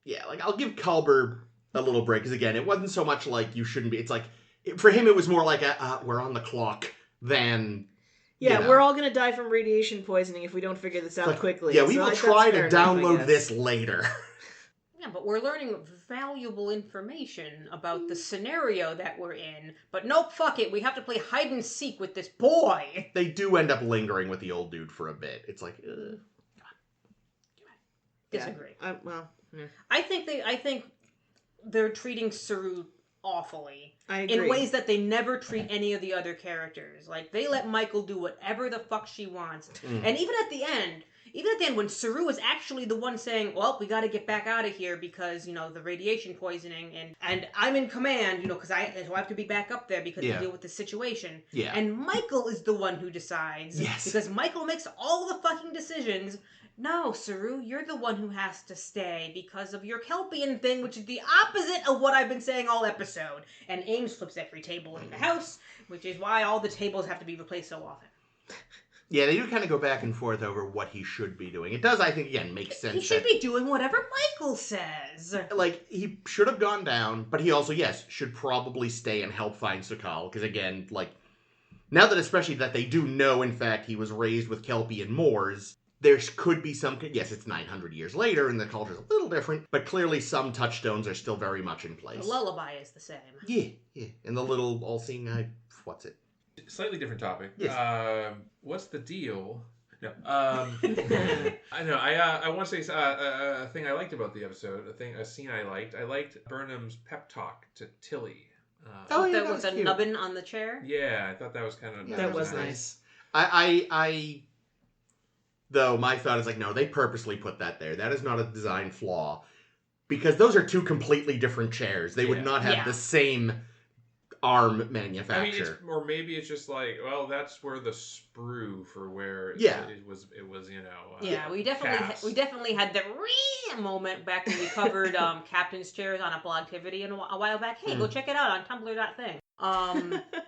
yeah, like, I'll give Culber a little break, because again, it wasn't so much like you shouldn't be... It's like, for him it was more like, we're on the clock than... Yeah, you know. we're all going to die from radiation poisoning if we don't figure this out quickly. Yeah, we will try to download this later. Yeah, but we're learning valuable information about the scenario that we're in. But nope, fuck it. We have to play hide and seek with this boy. They do end up lingering with the old dude for a bit. It's like, Disagree. Yeah. I think they're treating Saru awfully. I agree. In ways that they never treat any of the other characters. Like, they let Michael do whatever the fuck she wants. And even at the end, when Saru is actually the one saying, well, we gotta get back out of here because, you know, the radiation poisoning, and I'm in command, you know, because I have to be back up there because to deal with the situation. Yeah. And Michael is the one who decides. Yes. Because Michael makes all the fucking decisions. No, Saru, you're the one who has to stay because of your Kelpian thing, which is the opposite of what I've been saying all episode. And Ames flips every table in the house, which is why all the tables have to be replaced so often. Yeah, they do kind of go back and forth over what he should be doing. It does, I think, again, make sense. He should be doing whatever Michael says. Like, he should have gone down, but he also, yes, should probably stay and help find Su'Kal. Because, again, like, now that especially that they do know, in fact, he was raised with Kelpian Moors, there could be some... Yes, it's 900 years later, and the culture's a little different, but clearly some touchstones are still very much in place. The lullaby is the same. Yeah. And the little all-seeing eye... What's it? Slightly different topic. Yes. What's the deal? No. I know. I want to say a thing I liked about the episode. A scene I liked. I liked Burnham's pep talk to Tilly. That was a nubbin on the chair? Yeah, I thought that was kind of... That was nice. Though my thought is like, no, they purposely put that there. That is not a design flaw. Because those are two completely different chairs. They would not have the same arm manufacturer. Or maybe it's just like, well, that's where the sprue for where it was, you know. We definitely had the moment back when we covered captain's chairs on a Blogtivity a while back. Hey, go check it out on Tumblr.thing.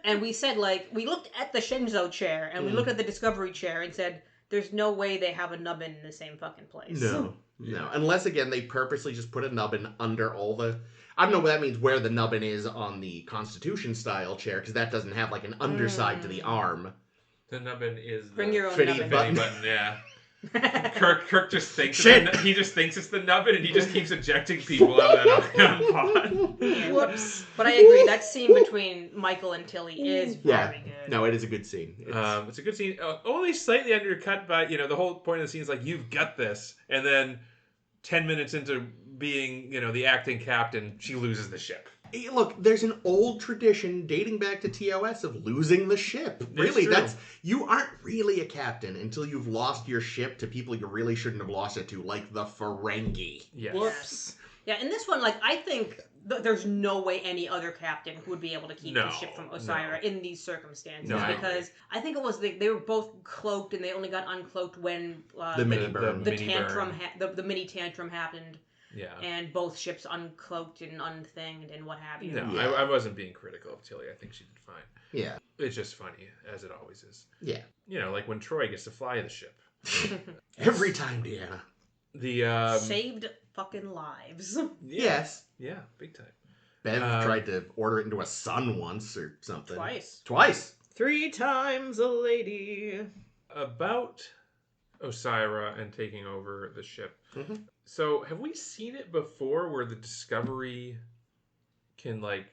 And we said, like, we looked at the Shinzo chair and we looked at the Discovery chair and said, there's no way they have a nubbin in the same fucking place. No. Unless, again, they purposely just put a nubbin under all the... I don't know what that means, where the nubbin is on the Constitution-style chair, because that doesn't have, like, an underside to the arm. The nubbin is Bring the your own fitty nubbin. button, yeah. Kirk just thinks he just thinks it's the nubbin, and he just keeps ejecting people out of that ion pod. Whoops. But I agree, that scene between Michael and Tilly is very good. No, it is a good scene. It's a good scene. Only slightly undercut by, you know, the whole point of the scene is like, you've got this. And then 10 minutes into being, you know, the acting captain, she loses the ship. Hey, look, there's an old tradition dating back to TOS of losing the ship. Really, you aren't really a captain until you've lost your ship to people you really shouldn't have lost it to, like the Ferengi. Yes. Whoops. Yeah, in this one, like, I think there's no way any other captain would be able to keep the ship from Osira in these circumstances. Because I think it was they were both cloaked and they only got uncloaked when the mini tantrum happened. Yeah. And both ships uncloaked and unthinged and what have you. No, I wasn't being critical of Tilly. I think she did fine. Yeah. It's just funny, as it always is. Yeah. You know, like when Troy gets to fly the ship. Every time, Deanna. The saved fucking lives. Yes. Yeah, big time. Bev tried to order it into a sun once or something. Twice. 3 times a lady. About Osira and taking over the ship. Mm-hmm. So, have we seen it before where the Discovery can, like,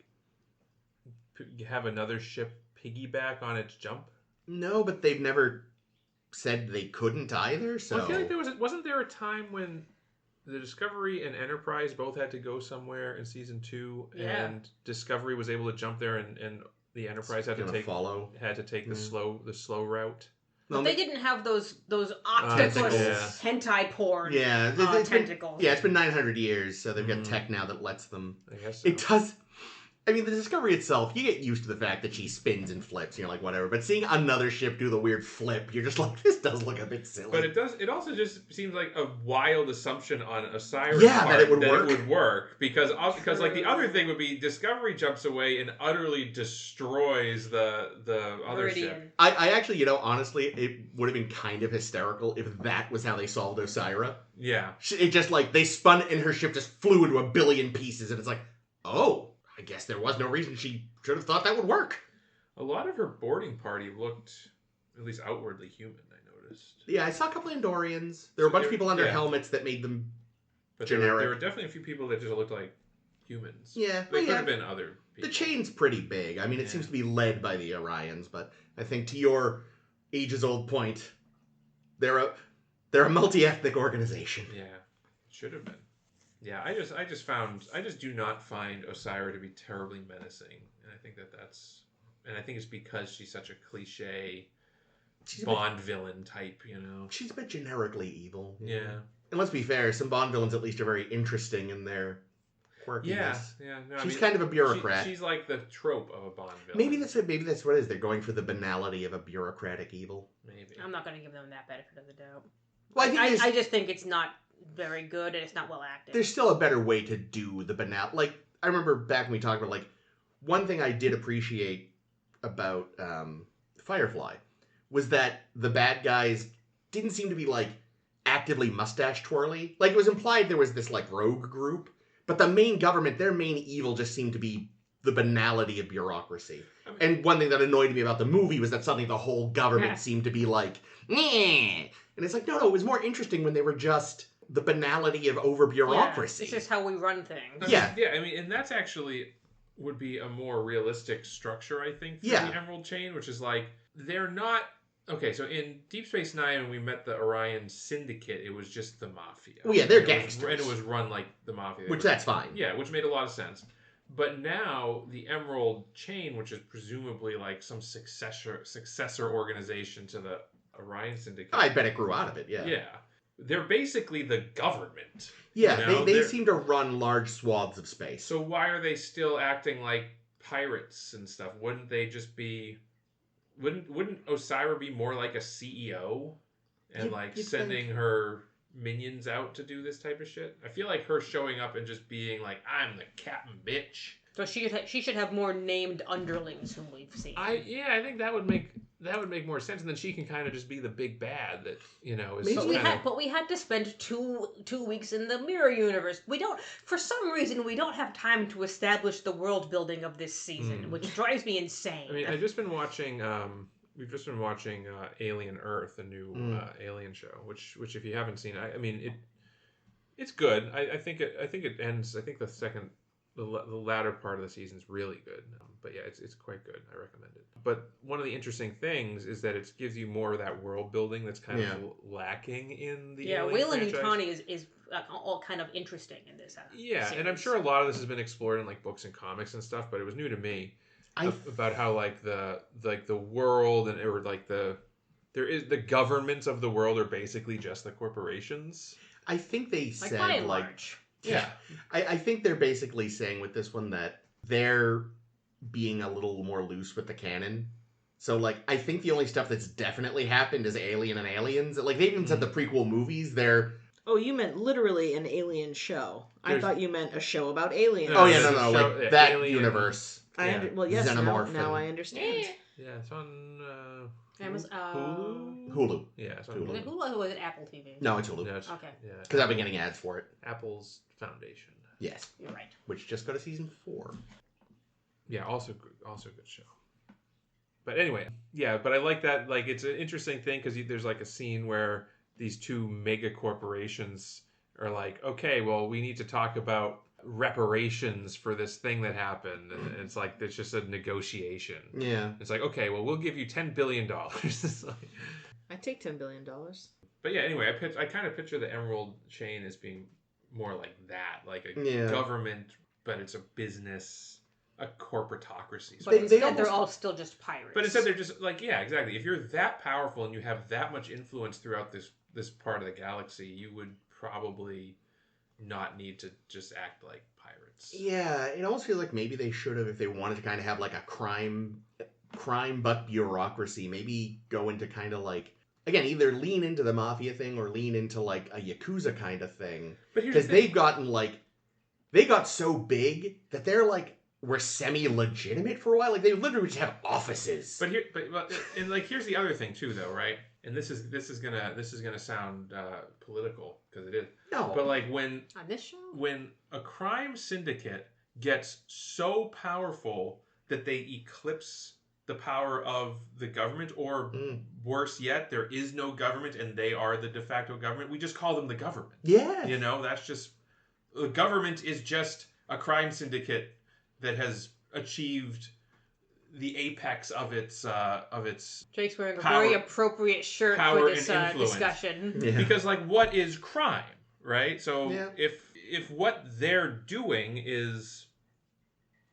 have another ship piggyback on its jump? No, but they've never said they couldn't either, so... Well, I feel like wasn't there a time when the Discovery and Enterprise both had to go somewhere in season 2, and Discovery was able to jump there, and the Enterprise had to take the slow route? But they didn't have those octopus hentai porn tentacles. It's been 900 years, so they've got tech now that lets them. I guess so. It does. I mean, the Discovery itself, you get used to the fact that she spins and flips, you're like, whatever. But seeing another ship do the weird flip, you're just like, this does look a bit silly. But it also just seems like a wild assumption on Osira's part that it would work. Because like the other thing would be Discovery jumps away and utterly destroys the other ship. I actually, honestly, it would have been kind of hysterical if that was how they solved Osira. Yeah. It just like, they spun it and her ship just flew into a billion pieces and it's like, oh, I guess there was no reason she should have thought that would work. A lot of her boarding party looked, at least outwardly, human, I noticed. Yeah, I saw a couple Andorians. There were a bunch of people under helmets that made them generic. There were definitely a few people that just looked like humans. Yeah. They could have been other people. The chain's pretty big. I mean, it seems to be led by the Orions, but I think to your ages-old point, they're a multi-ethnic organization. Yeah, should have been. Yeah, I just do not find Osira to be terribly menacing, and I think I think it's because she's such a cliche Bond villain type, She's a bit generically evil. Yeah. And let's be fair, some Bond villains at least are very interesting in their quirkiness. Yeah. No, she's kind of a bureaucrat. She's like the trope of a Bond villain. Maybe that's what it is. They're going for the banality of a bureaucratic evil. Maybe. I'm not going to give them that benefit of the doubt. Well, I just think it's not very good and it's not well acted. There's still a better way to do the banal. Like, I remember back when we talked about, like, one thing I did appreciate about Firefly was that the bad guys didn't seem to be, like, actively mustache twirly. Like, it was implied there was this, like, rogue group, but the main government, their main evil just seemed to be the banality of bureaucracy. And one thing that annoyed me about the movie was that suddenly the whole government seemed to be like, nah. And it's like, no, it was more interesting when they were just the banality of over-bureaucracy. It's just how we run things. Yeah, I mean, and that's actually would be a more realistic structure, I think, for the Emerald Chain, which is like, they're not... Okay, so in Deep Space Nine, when we met the Orion Syndicate, it was just the Mafia. Well, yeah, they're gangsters. And it was run like the Mafia. That's fine. Yeah, which made a lot of sense. But now, the Emerald Chain, which is presumably like some successor organization to the Orion Syndicate. I bet it grew out of it, yeah. Yeah. They're basically the government. Yeah, you know? they seem to run large swaths of space. So why are they still acting like pirates and stuff? Wouldn't they just be... Wouldn't Osira be more like a CEO? And You'd sending her minions out to do this type of shit? I feel like her showing up and just being like, I'm the captain, bitch. So she should have more named underlings whom we've seen. I think that would make more sense, and then she can kind of just be the big bad that is. But we had to spend two weeks in the mirror universe. For some reason we don't have time to establish the world building of this season, which drives me insane. I mean, I've just been watching. We've just been watching Alien Earth, a new Alien show, which if you haven't seen, it's good. I think it ends. I think the latter part of the season is really good. But yeah, it's quite good. I recommend it. But one of the interesting things is that it gives you more of that world building that's kind of lacking in the Alien franchise. Weyland-Yutani is all kind of interesting in this. Series. And I'm sure a lot of this has been explored in books and comics and stuff, but it was new to me. About how the world the governments of the world are basically just the corporations. I think they said by and large. Yeah. I think they're basically saying with this one that they're being a little more loose with the canon. So I think the only stuff that's definitely happened is Alien and Aliens. They even said the prequel movies, they're... Oh, you meant literally an alien show. I thought you meant a show about aliens. Oh, yeah, no. That alien universe. Well, yes, Xenomorph now I understand. Yeah, it's on Hulu. Yeah, it's on Hulu. Hulu was it Apple TV? No, it's Hulu. No, okay. Yeah, because I've been getting ads for it. Apple's Foundation. Yes. You're right. Which just go to season 4. Yeah, also good show. But anyway, yeah, but I like that. It's an interesting thing because there's a scene where these two mega corporations are like, okay, well, we need to talk about reparations for this thing that happened, and it's it's just a negotiation. Yeah, it's okay, well, we'll give you $10 billion. I'd take $10 billion. But yeah, anyway, I kind of picture the Emerald Chain as being more like that, a government, but it's a business, a corporatocracy. But instead, they're all still just pirates. But instead, they're just yeah, exactly. If you're that powerful and you have that much influence throughout this part of the galaxy, you would probably not need to just act like pirates. Yeah, it almost feels like maybe they should have, if they wanted to kind of have a crime but bureaucracy, maybe go into kind of again, either lean into the mafia thing or lean into a Yakuza kind of thing. Because they've gotten they got so big that they're were semi-legitimate for a while. They literally just have offices. But here's the other thing too, though, right? And this is gonna sound political because it is. No. But when on this show, when a crime syndicate gets so powerful that they eclipse the power of the government, or worse yet, there is no government and they are the de facto government, we just call them the government. Yeah. That's just... The government is just a crime syndicate that has achieved the apex of its Jake's wearing a power, very appropriate shirt for this discussion. Yeah. Because what is crime, right? So if what they're doing is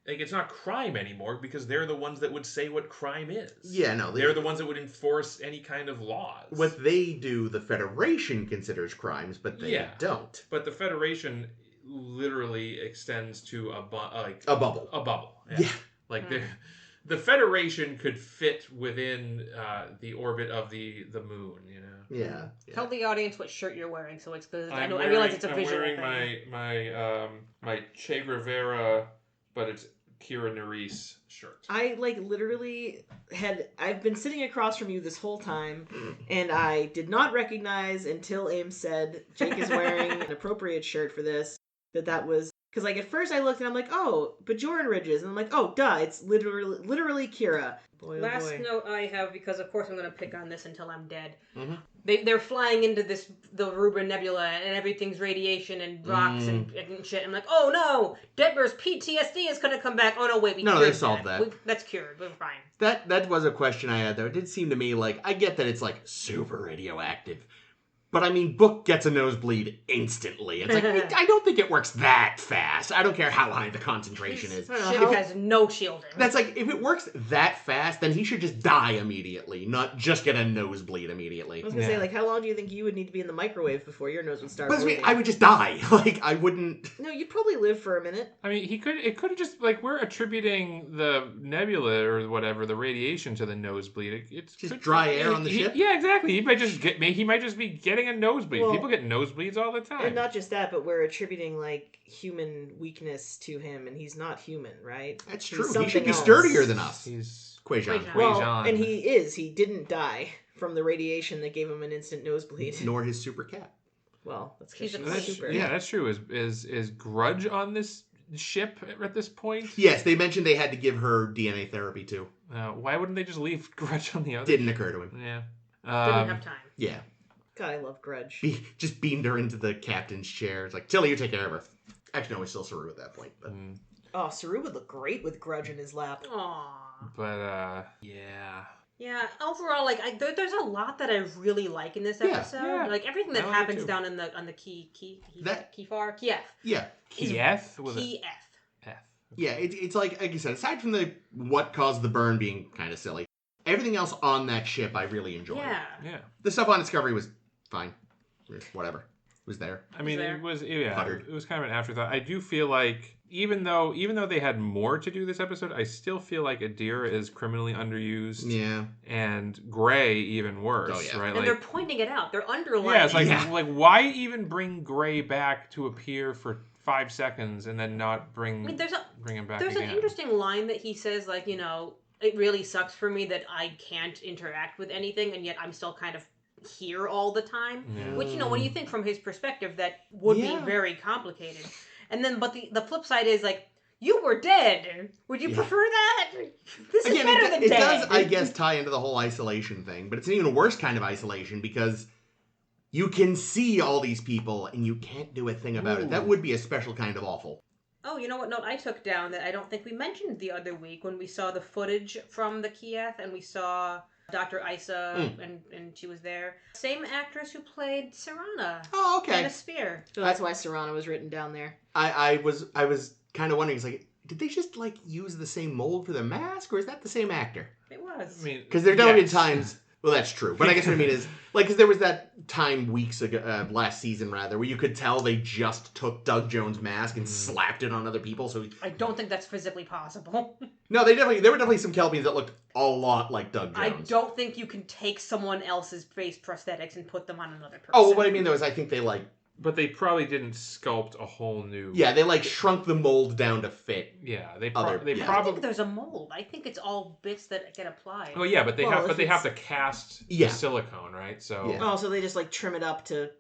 it's not crime anymore because they're the ones that would say what crime is. Yeah, no. They're the ones that would enforce any kind of laws. What they do, the Federation considers crimes, but they don't. But the Federation literally extends to a bubble. A bubble. Yeah. The Federation could fit within the orbit of the moon, Yeah. Tell the audience what shirt you're wearing, so it's I realize it's a visual thing. I'm wearing my Che Guevara, but it's Kira Nerys shirt. I literally I've been sitting across from you this whole time, and I did not recognize until Ames said Jake is wearing an appropriate shirt for this. That was because at first I looked and I'm like, oh, Bajoran Ridges, and I'm like, oh, duh, it's literally Kira. Boy, Last note I have, because of course I'm going to pick on this until I'm dead. Mm-hmm. They're flying into the Rubra Nebula, and everything's radiation and rocks and shit. I'm like, oh no, Detmer's PTSD is going to come back. Oh no, wait, they solved that. That's cured. We're fine. That was a question I had though. It did seem to me I get that it's super radioactive, But I mean, Book gets a nosebleed instantly. It's like, I don't think it works that fast. I don't care how high the concentration is. Ship has no shielding. That's like, if it works that fast, then he should just die immediately, not just get a nosebleed immediately. I was gonna say, like, how long do you think you would need to be in the microwave before your nose would start But bleeding? I would just die. Like, I wouldn't... No, you'd probably live for a minute. I mean, it could have just, like, we're attributing the nebula or whatever, the radiation to the nosebleed. It's just dry air on the ship? Yeah, exactly. He might just be getting a nosebleed. Well, People get nosebleeds all the time. And not just that, but we're attributing, like, human weakness to him, and he's not human, right? That's He's true. He something should be else. sturdier than us. He's Quajan. Well, Quajan. and he is. He didn't die from the radiation that gave him an instant nosebleed. Nor his super cat. Well, that's because She's a she's queen. super. Yeah, that's true. Is Grudge on this ship at this point? Yes, they mentioned they had to give her DNA therapy, too. Why wouldn't they just leave Grudge on the other? Didn't occur to him. Yeah. Didn't have time. Yeah. God, I love Grudge. Just beamed her into the captain's chair. It's like, Tilly, you take care of her. Actually, no, it's still Saru at that point. But Oh, Saru would look great with Grudge in his lap. Aww. But yeah. Yeah, overall, like there's a lot that I really like in this episode. Yeah. Like everything that I like it happens too. down in the on the Kiev. yeah. Kiev with a Kiev. F. Yeah, it's like I said, aside from the what caused the burn being kind of silly, everything else on that ship I really enjoyed. Yeah. Yeah. The stuff on Discovery was fine. Whatever. It was there. I mean, there. it was Puttered. it was kind of an afterthought. I do feel like even though they had more to do this episode, I still feel like Adira is criminally underused. Yeah. And Gray even worse, Oh, yeah. right? And they're pointing it out. They're underlining. yeah, it's like Yeah. like why even bring Gray back to appear for 5 seconds and then not bring bring him back There's again? an interesting line that he says, like, it really sucks for me that I can't interact with anything, and yet I'm still kind of here all the time. Yeah. Which, when you think from his perspective, that would Yeah. be very complicated. And then, but the flip side is, like, you were dead. Would you prefer that? This is better than it dead. does, I guess, tie into the whole isolation thing, but it's an even worse kind of isolation because you can see all these people and you can't do a thing about it. That would be a special kind of awful. Oh, you know what note I took down that I don't think we mentioned the other week when we saw the footage from the Kiev and we saw Dr. Isa and she was there. Same actress who played Serana. Oh, okay. And a spear. So that's why Serana was written down there. I was kind of wondering, it's like, did they just like use the same mold for the mask, or is that the same actor? It was. I mean, Because there definitely been yes. times. Well, that's true, but I guess what I mean is, like, because there was that time weeks ago, last season rather, where you could tell they just took Doug Jones' mask and slapped it on other people. So I don't think that's physically possible. no, there were definitely some Kelpians that looked a lot like Doug I Jones. don't think you can take someone else's face prosthetics and put them on another person. Oh, well, what I mean though is I think they But they probably didn't sculpt a whole new. yeah, they like shrunk the mold down to fit. Yeah, they Other- they yeah. I don't probably. think there's a mold. I think it's all bits that get applied. Oh yeah, but they Well, if they have to it's- cast Yeah. the silicone, right? So Yeah. Oh, so they just like trim it up to.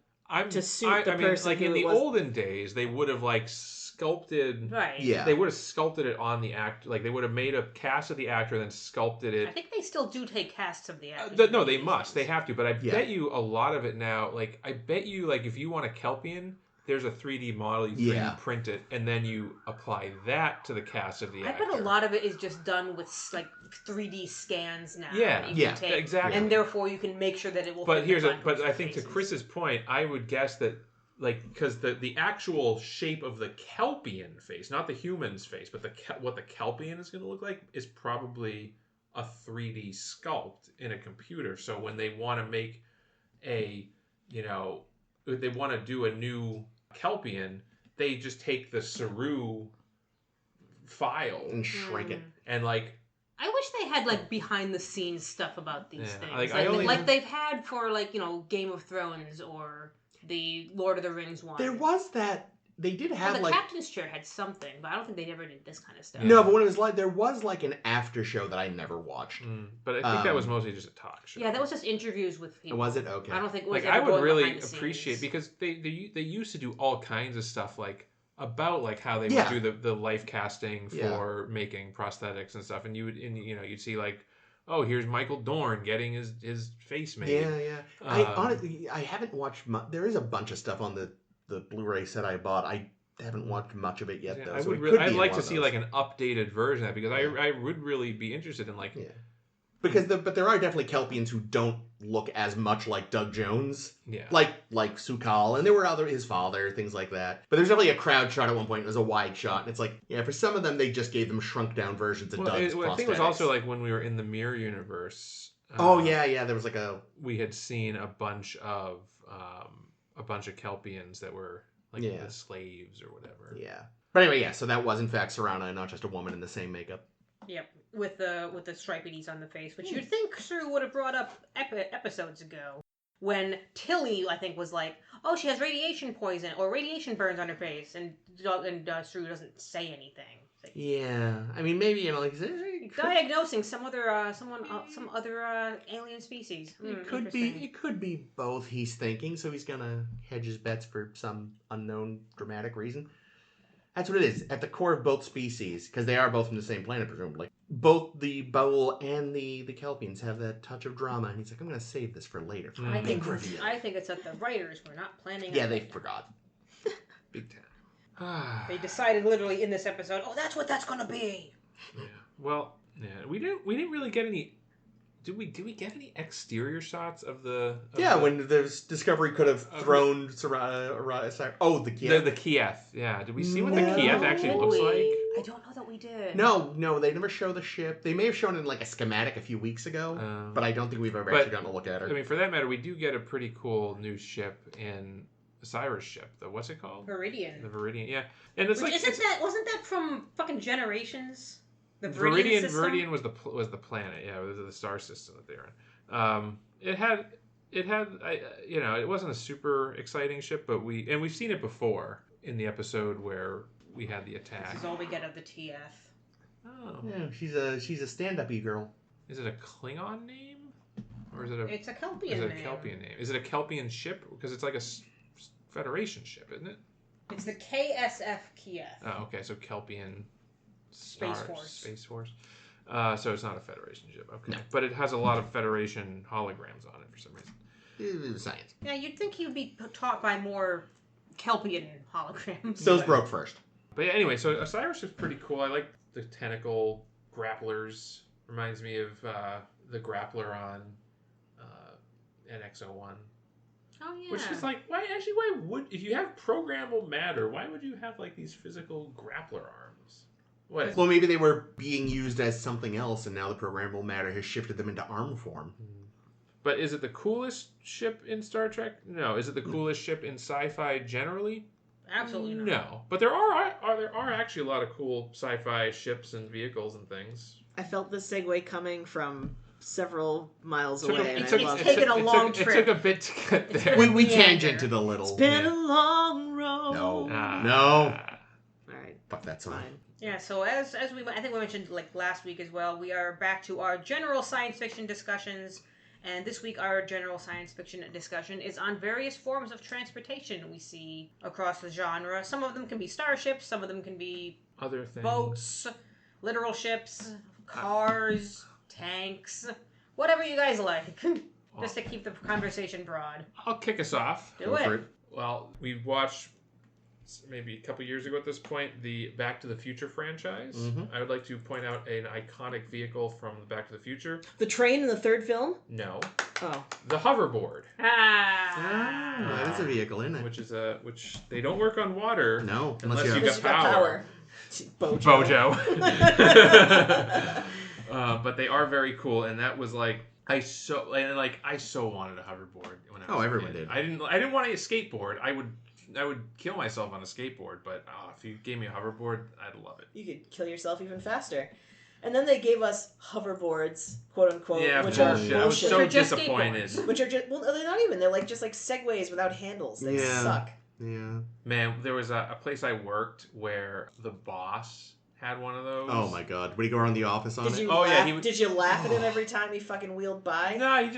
To suit the I person like in who the it was- olden days, they would have like sculpted. Right. Yeah. They would have sculpted it on the actor. Like they would have made a cast of the actor, and then sculpted it. I think they still do take casts of the actors. No, they must. They have to. But I Yeah. bet you a lot of it now. Like I bet you, like if you want a Kelpian, there's a 3D model. You 3D Yeah. print it, and then you apply that to the cast of the I actor. bet a lot of it is just done with like 3D scans now. Yeah, that you can take, exactly. And therefore you can make sure that it will. But fit the but I contours think to of faces. Chris's point, I would guess that like because the actual shape of the Kelpian face, not the human's face, but what the Kelpian is going to look like is probably a 3D sculpt in a computer. So when they want to make if they want to do a new Kelpian, they just take the Saru file And shrink it. and like I wish they had like behind the scenes stuff about these Yeah, things, like, like, I only- like they've had for like Game of Thrones or the Lord of the Rings one. There was that. They did Well, have the like. captain's chair had something, but I don't think they ever did this kind of stuff. No, but when it was like there was like an after show that I never watched. but I think that was mostly just a talk show. Yeah, that was just interviews with people. Was it? Okay. I don't think it was Like ever I would going really behind the appreciate scenes. because they used to do all kinds of stuff like about like how they Yeah. would do the life casting Yeah. for making prosthetics and stuff, and you'd see like, oh, here's Michael Dorn getting his face made. Yeah. I honestly I haven't watched. There is a bunch of stuff on the Blu-ray set I bought. I haven't watched much of it yet, though. I so would it really, could be I'd in like one to of see those. like an updated version of that because Yeah. I would really be interested in like Yeah. But there are definitely Kelpians who don't look as much like Doug Jones. Yeah. Like Sukal, and there were his father, things like that. But there's definitely a crowd shot at one point. It was a wide shot, and it's like, yeah, for some of them, they just gave them shrunk down versions of Doug's prosthetics. I think it was also like when we were in the Mirror Universe. Yeah, there was like we had seen a bunch of Kelpians that were like the slaves or whatever. Yeah. But anyway, yeah. So that was in fact Sarana, and not just a woman in the same makeup. Yep, with the stripities on the face, which you'd think Saru would have brought up episodes ago, when Tilly, I think, was like, "Oh, she has radiation poison or radiation burns on her face," and Saru doesn't say anything. Like, yeah, I mean, maybe diagnosing some other alien species. It could be both. He's thinking, so he's gonna hedge his bets for some unknown dramatic reason. That's what it is. At the core of both species, because they are both from the same planet, presumably, both the Bowl and the Kelpians have that touch of drama, and he's like, I'm going to save this for later. For I think it's that the writers were not planning. Yeah, they forgot. Big time. They decided literally in this episode, oh, that's what that's going to be. Yeah. Well, yeah, we didn't really get any. Did we get any exterior shots of the? When the Discovery could have thrown the Kiev. The Kiev. Yeah. Did we see what the Kiev actually looks like? I don't know that we did. No, they never show the ship. They may have shown it in like a schematic a few weeks ago, but I don't think we've ever actually gotten a look at her. I mean, for that matter, we do get a pretty cool new ship in Cyrus ship. What's it called? Viridian. The Viridian. Yeah, and it's wasn't that from fucking Generations? The Viridian was the planet. Yeah, it was the star system that they were in. It had it wasn't a super exciting ship, but we've seen it before in the episode where we had the attack. This is all we get of the TF. Oh. Yeah, she's a stand-up-y girl. Is it a Klingon name, or is it a? It's a Kelpian name. Is it a Kelpian ship? Because it's like a Federation ship, isn't it? It's the KSF Kiev. Oh, okay. So Kelpian. Space Force. So it's not a Federation ship. Okay. No. But it has a lot of Federation holograms on it for some reason. Science. Yeah, you'd think you'd be taught by more Kelpian holograms. Those broke first. But yeah, anyway, so Osiris is pretty cool. I like the tentacle grapplers. Reminds me of the grappler on NX-01. Oh, yeah. Which is like, why would, if you have programmable matter, why would you have like these physical grappler arms? What? Well, maybe they were being used as something else, and now the programmable matter has shifted them into arm form. But is it the coolest ship in Star Trek? No. Is it the coolest ship in sci-fi generally? Absolutely not. No. But there are actually a lot of cool sci-fi ships and vehicles and things. I felt the segue coming from several miles away. It's taken a long trip. It took a bit to get there. We tangented a little. It's been a long road. No. All right. Fuck that song. Fine. Yeah, so as I think we mentioned like last week as well, we are back to our general science fiction discussions, and this week our general science fiction discussion is on various forms of transportation we see across the genre. Some of them can be starships, some of them can be other things. Boats, literal ships, cars, tanks, whatever you guys like, just to keep the conversation broad. I'll kick us off. Do it. Well, we watched maybe a couple years ago at this point, the Back to the Future franchise. Mm-hmm. I would like to point out an iconic vehicle from the Back to the Future. The train in the third film? No. Oh. The hoverboard. That is a vehicle, isn't it? Which they don't work on water. No, unless you got power. Bojo. But they are very cool, and that was like I so wanted a hoverboard when I was everyone a kid. did. I didn't want a skateboard. I would kill myself on a skateboard, but if you gave me a hoverboard, I'd love it. You could kill yourself even faster. And then they gave us hoverboards, quote unquote, which are bullshit. I was so disappointed. Which are just they're not even. They're like just like segways without handles. They suck. Yeah. Man, there was a place I worked where the boss had one of those. Oh my god. Would he go around the office on it? Did you laugh at him every time he fucking wheeled by? No, it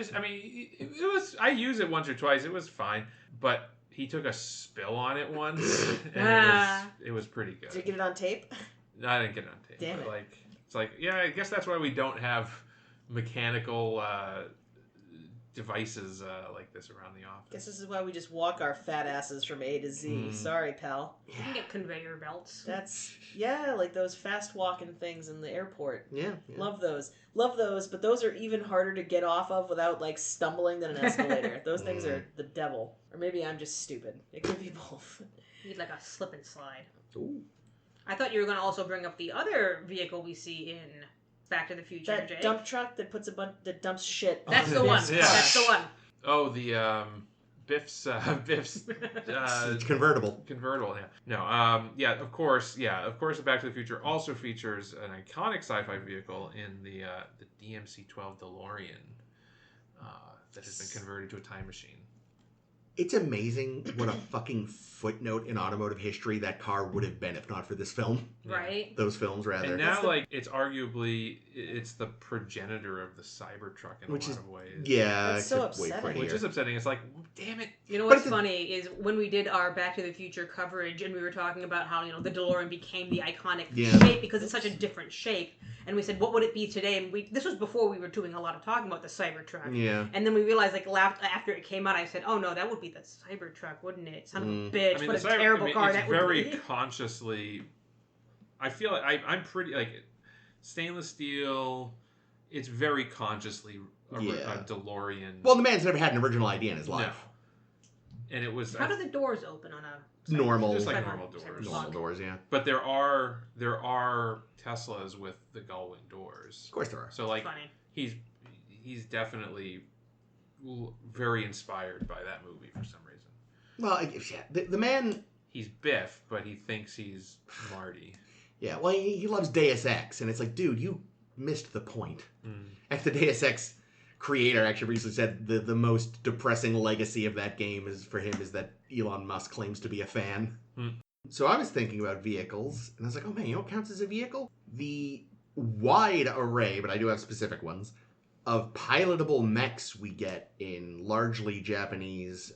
was, I used it once or twice. It was fine. But he took a spill on it once, and it was pretty good. Did you get it on tape? No, I didn't get it on tape. Damn but it. It's like, yeah, I guess that's why we don't have mechanical devices like this around the office. Guess this is why we just walk our fat asses from A to Z. Sorry, pal. You can get conveyor belts. That's like those fast walking things in the airport. Yeah. Love those, but those are even harder to get off of without like stumbling than an escalator. Those things are the devil, or maybe I'm just stupid. It could be both. You need like a slip and slide. Ooh. I thought you were going to also bring up the other vehicle we see in Back to the Future. That Jake. dump truck that puts that dumps shit. That's on the one. Yeah. That's the one. Oh, the Biff's It's convertible. Convertible, yeah. No, of course, Back to the Future also features an iconic sci-fi vehicle in the DMC-12 DeLorean that has been converted to a time machine. It's amazing what a fucking footnote in automotive history that car would have been if not for this film. Right. Those films, rather. And now, it's arguably, it's the progenitor of the Cybertruck in a lot of ways. Yeah, That's so except way upsetting. prettier. Which is upsetting. It's like, damn it. You know what's funny is when we did our Back to the Future coverage and we were talking about how, the DeLorean became the iconic shape because it's such a different shape. And we said, what would it be today? And this was before we were doing a lot of talking about the Cybertruck. Yeah. And then we realized, after it came out, I said, oh no, that would be the Cybertruck, wouldn't it? Son of a bitch, I mean, what a terrible car that would be. It's very consciously... I feel like I'm pretty... stainless steel... It's very consciously a DeLorean. Well, the man's never had an original idea in his life. No. And it was... How do the doors open on a... Normal. Just like normal doors. Normal doors, yeah. But there are Teslas with the gull wing doors. Of course there are. So funny. he's definitely very inspired by that movie for some reason. Well, the man... He's Biff, but he thinks he's Marty. Yeah, well, he loves Deus Ex, and it's like, dude, you missed the point. And the Deus Ex creator actually recently said the most depressing legacy of that game is that Elon Musk claims to be a fan. So I was thinking about vehicles, and I was like, oh man, you know what counts as a vehicle? The wide array, but I do have specific ones, of pilotable mechs we get in largely Japanese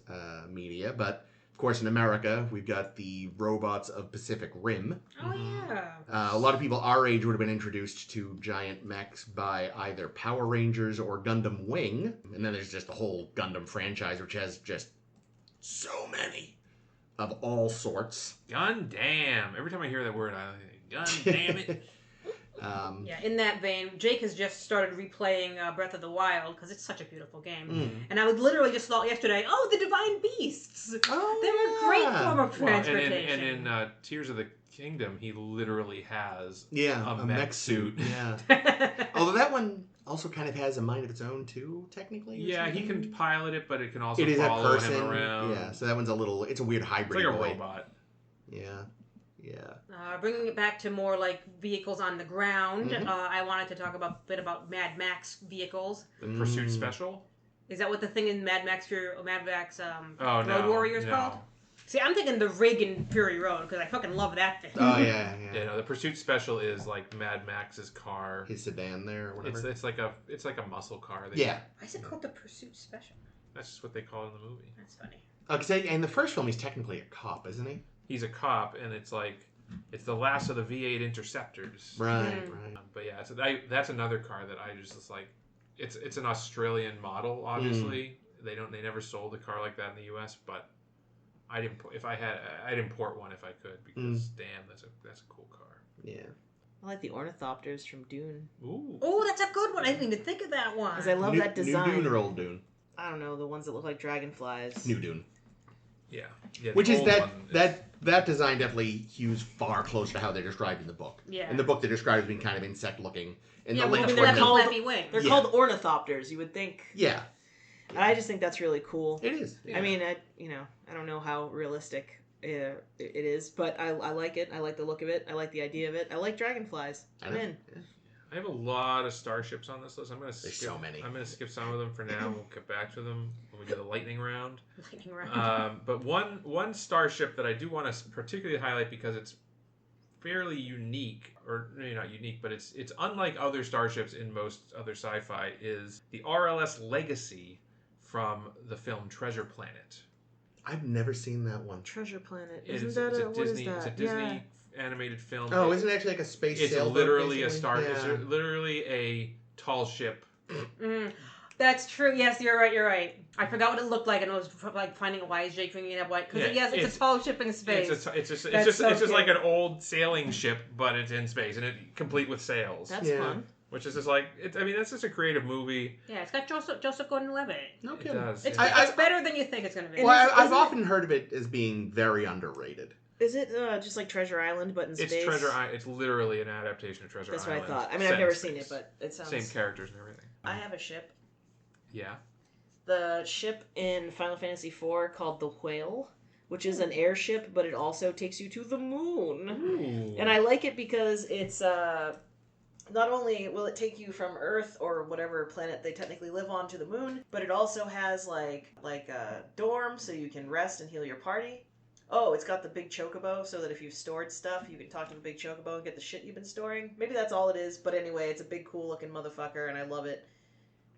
media, but of course in America we've got the robots of Pacific Rim. Oh yeah. A lot of people our age would have been introduced to giant mechs by either Power Rangers or Gundam Wing, and then there's just the whole Gundam franchise, which has just so many of all sorts. Gundam. Every time I hear that word, I think, Gundam it. Yeah, in that vein, Jake has just started replaying Breath of the Wild because it's such a beautiful game. And I literally just thought yesterday, oh, the Divine Beasts. Oh, They're a great form of transportation. And in Tears of the Kingdom, he literally has a mech suit. Yeah. Although that one also kind of has a mind of its own too, technically. Yeah, he can pilot it, but it can also is follow a person. him around. Yeah, so that one's it's a weird hybrid. It's like a robot. Yeah. Bringing it back to more like vehicles on the ground, I wanted to talk a bit about Mad Max vehicles. The Pursuit Special? Is that what the thing in Mad Max Road Road Warrior is called? See, I'm thinking the rig in Fury Road because I fucking love that thing. Oh yeah. Yeah, no, the Pursuit Special is like Mad Max's car. His sedan there or whatever. It's like a muscle car. Yeah. Why is it called the Pursuit Special? That's just what they call it in the movie. That's funny. Okay, in the first film, he's technically a cop, isn't he? He's a cop, and it's the last of the V8 Interceptors. Right. But yeah, so that's another car that I just like. It's an Australian model, obviously. They never sold a car like that in the U.S., but I'd import one if I could because damn, that's a cool car. Yeah. I like the ornithopters from Dune. Ooh. Oh, that's a good one. I didn't even think of that one. Because I love that design. New Dune or old Dune? I don't know, the ones that look like dragonflies. New Dune. Yeah. Which is that design definitely hews far closer to how they're described in the book. Yeah. In the book, they're described as being kind of insect-looking. In the late they're 20s. They're called ornithopters. You would think. Yeah. And I just think that's really cool. It is. Yeah. I mean, I don't know how realistic it is, but I like it. I like the look of it. I like the idea of it. I like dragonflies. I'm in. Yeah. I have a lot of starships on this list. There's so many. I'm going to skip some of them for now. We'll get back to them when we do the lightning round. But one starship that I do want to particularly highlight because it's fairly unique, or maybe not unique, but it's unlike other starships in most other sci-fi, is the RLS Legacy from the film Treasure Planet. I've never seen that one. Treasure Planet. It's a Disney animated film. Oh, isn't it actually like a space sailboat? It's literally a star. Yeah. It's literally a tall ship. That's true. Yes, you're right. I forgot what it looked like, and it was like finding why is Jake drinking it white? Because Yeah, it's a tall ship in space. It's just cute. like an old sailing ship, but it's in space and it complete with sails. That's fun. Which is just like that's just a creative movie. Yeah, it's got Joseph Gordon-Levitt. No It kidding. does. It's yeah. better than you think it's going to be. Well, I've is it- often heard of it as being very underrated. Is it just like Treasure Island, but in space? It's Treasure Island. It's literally an adaptation of Treasure That's Island. what I thought. I mean, set I've never in seen it, space. but it sounds... Same characters and everything. I have a ship. Yeah. The ship in Final Fantasy IV called the Whale, which is an airship, but it also takes you to the moon. Ooh. And I like it because it's not only will it take you from Earth or whatever planet they technically live on to the moon, but it also has like a dorm so you can rest and heal your party. Oh, it's got the big chocobo so that if you've stored stuff, you can talk to the big chocobo and get the shit you've been storing. Maybe that's all it is, but anyway, it's a big cool looking motherfucker and I love it.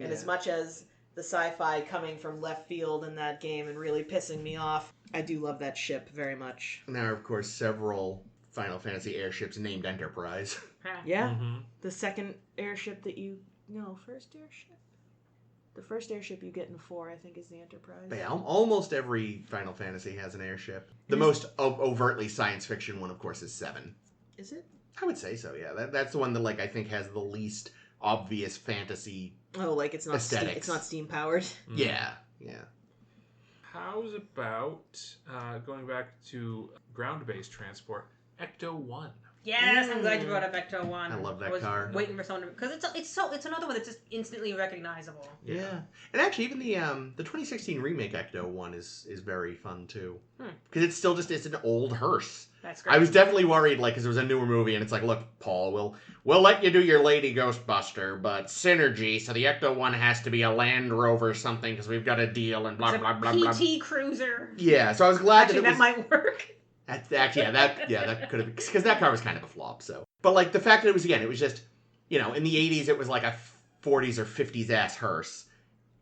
And as much as the sci-fi coming from left field in that game and really pissing me off, I do love that ship very much. There are, of course, several Final Fantasy airships named Enterprise. Yeah. Mm-hmm. The second airship that you... No, first airship? The first airship you get in 4, I think, is the Enterprise. But yeah, almost every Final Fantasy has an airship. The most overtly science fiction one, of course, is 7. Is it? I would say so, yeah. That's the one that, like, I think has the least obvious fantasy. Oh, like it's not steam, Aesthetics. it's not steam powered. Yeah. How's about going back to ground-based transport? Ecto-1. Yes, I'm glad you brought up Ecto 1. I love that was car. waiting for someone to... Because it's another one that's just instantly recognizable. Yeah. And actually, even the 2016 remake Ecto 1 is very fun, too. Hmm. Because it's still just, it's an old hearse. That's great. I was definitely worried, like, because it was a newer movie, and it's like, look, Paul, we'll let you do your Lady Ghostbuster, but synergy, so the Ecto 1 has to be a Land Rover or something, because we've got a deal, and blah, It's blah, a blah, blah. PT Cruiser. Yeah, so I was glad Actually, that it was... might work. That could have... Because that car was kind of a flop, so... But, like, the fact that it was just, in the 80s, it was like a 40s or 50s ass hearse.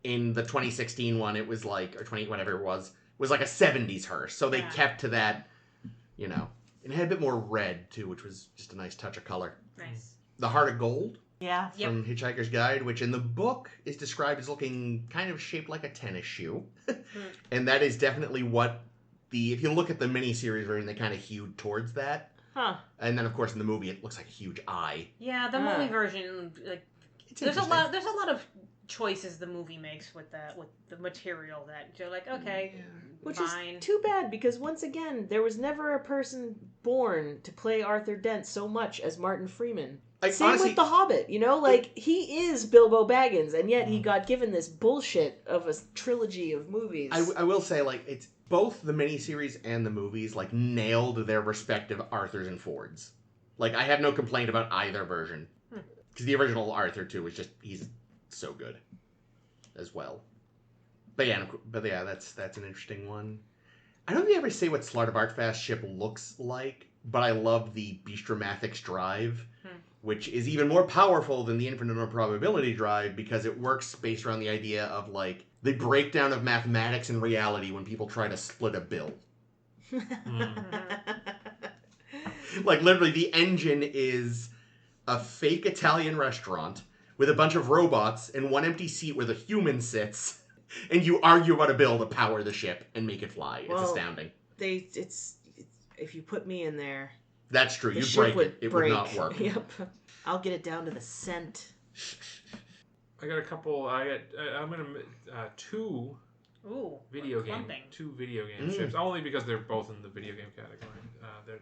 In the 2016 one, it was like, or 20, whatever it was like a 70s hearse. So they kept to that, and it had a bit more red, too, which was just a nice touch of color. Nice. The Heart of Gold Yeah. Yep. from Hitchhiker's Guide, which in the book is described as looking kind of shaped like a tennis shoe. And that is definitely what if you look at the miniseries version, they kind of hewed towards that. Huh. And then, of course, in the movie, it looks like a huge eye. Yeah, the movie version, like, It's there's a interesting. lot of choices the movie makes with the material that you're like, okay, Which fine. is too bad because once again, there was never a person born to play Arthur Dent so much as Martin Freeman. Same Honestly, with The Hobbit, he is Bilbo Baggins, and yet he got given this bullshit of a trilogy of movies. I will say, like, it's both the miniseries and the movies, like, nailed their respective Arthurs and Fords. Like, I have no complaint about either version. Because the original Arthur, too, he's so good as well. But yeah, that's an interesting one. I don't think they ever say what Slartibartfast's ship looks like, but I love the Beastromathix drive, which is even more powerful than the Infinite Improbability drive because it works based around the idea of, like, the breakdown of mathematics and reality when people try to split a bill. Like, literally, the engine is a fake Italian restaurant with a bunch of robots and one empty seat where the human sits, and you argue about a bill to power the ship and make it fly. It's astounding. If you put me in there, That's true. the You'd ship break would it. It break. would not work. Yep. I'll get it down to the cent. I got a couple. I'm gonna 2 Ooh, video game clumping. 2 video game ships, only because they're both in the video game category.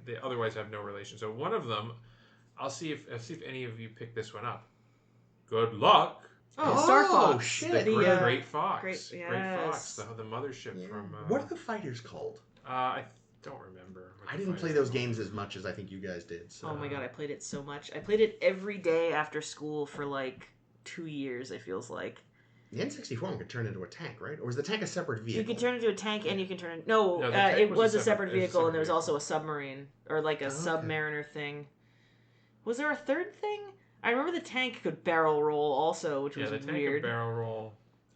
They otherwise have no relation. So one of them, I'll see if any of you pick this one up. Good luck. Oh, Star Fox. Shit. The The, Great Fox. Great- Great Fox, yes. the mothership from. What are the fighters called? I don't remember. what I the didn't play fighters those are. games as much as I think you guys did. So. Oh my god, I played it so much. I played it every day after school for like 2 years, it feels like. The N64 one could turn into a tank, right? Or was the tank a separate vehicle? You can turn it into a tank and you can turn it... No, No, the tank it was was a a separate- separate it was a vehicle and separate there was vehicle. also a submarine. Or like a Oh, okay. submariner thing. Was there a third thing? I remember the tank could barrel roll also, which Yeah, was the tank weird. and barrel roll.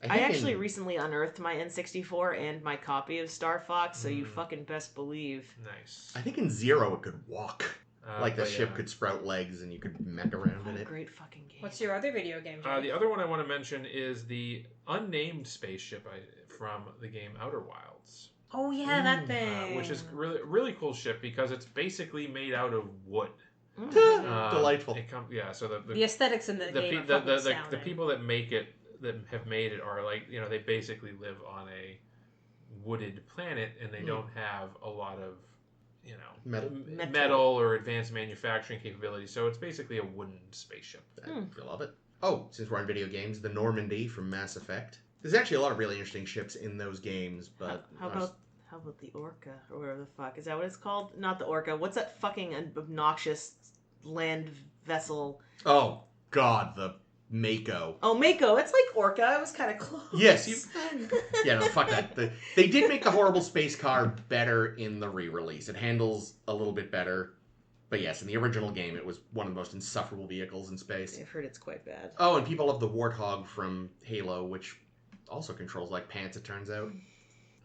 I actually recently unearthed my N64 and my copy of Star Fox, so you fucking best believe. Nice. I think in Zero it could walk. Like the but ship yeah. could sprout legs and you could mech around What in a it. great fucking game. What's your other video game, Jake? The other one I want to mention is the unnamed spaceship from the game Outer Wilds, Oh yeah, that thing. which is really cool ship because it's basically made out of wood. Delightful. So the aesthetics in the game are fucking astounding. the people that make it, that have made it, are like, they basically live on a wooded planet and they don't have a lot of metal or advanced manufacturing capabilities, so it's basically a wooden spaceship. I love it. Oh, since we're on video games, the Normandy from Mass Effect. There's actually a lot of really interesting ships in those games, but How about the Orca, or whatever the fuck? Is that what it's called? Not the Orca. What's that fucking obnoxious land vessel? Oh, God, the Mako. Oh, Mako. It's like Orca. It was kind of close. Yes, yeah, no, fuck that. They did make the horrible space car better in the re-release. It handles a little bit better. But yes, in the original game, it was one of the most insufferable vehicles in space. I've heard it's quite bad. Oh, and people love the Warthog from Halo, which also controls like pants, it turns out.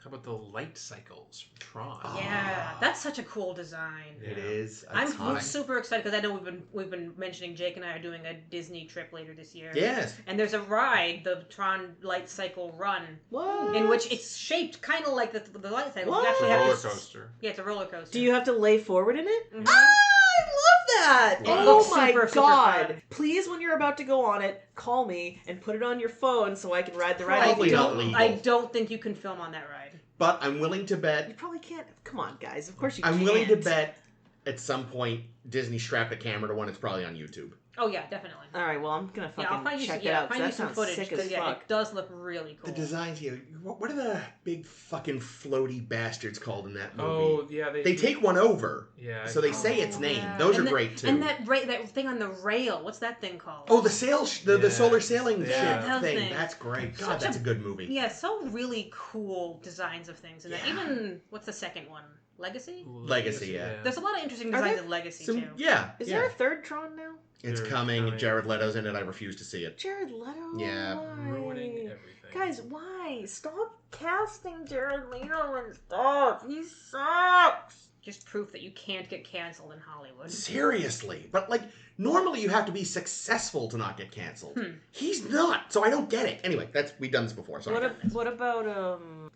How about the light cycles from Tron? Yeah, that's such a cool design. It is. I'm super excited because I know we've been mentioning, Jake and I are doing a Disney trip later this year. Yes. And there's a ride, the Tron Light Cycle Run, What? in which it's shaped kind of like the light cycle. What? You actually Roller have this, coaster. Yeah, it's a roller coaster. Do you have to lay forward in it? Mhm. Ah, I love that! It Oh looks my super, super god! fun. Please, when you're about to go on it, call me and put it on your phone so I can ride the ride. Probably with you. not legal. I don't think you can film on that ride. But I'm willing to You bet. probably can't. Come on, guys. Of course you I'm can't. willing to bet at some point Disney strapped a camera to one. It's probably on YouTube. Oh yeah, definitely. All right, well, I'm gonna fucking I'll find you check some, that out. find 'Cause you that some sounds footage sick because as fuck. it does look really cool. The designs here. What are the big fucking floaty bastards called in that movie? Oh yeah, They take one over. Yeah. So they say its name. yeah. Those And are great too. And that thing on the rail, what's that thing called? Oh, the sail, the Yeah. solar sailing Yeah. ship Those thing. things. That's great. God, Such that's a- a good movie. Yeah, so really cool designs of things. And Yeah. even, what's the second one? Legacy? Legacy, yeah. There's a lot of interesting Are designs there in Legacy, Some, too. yeah. Is yeah. there a third Tron now? It's They're coming. coming. Jared Leto's in it. I refuse to see it. Jared Leto? Yeah. Why? Ruining everything. Guys, why? Stop casting Jared Leto and stuff. He sucks. Just proof that you can't get canceled in Hollywood. Seriously. But, like, normally you have to be successful to not get canceled. He's not, so I don't get it. Anyway, we've done this before. Sorry. What about,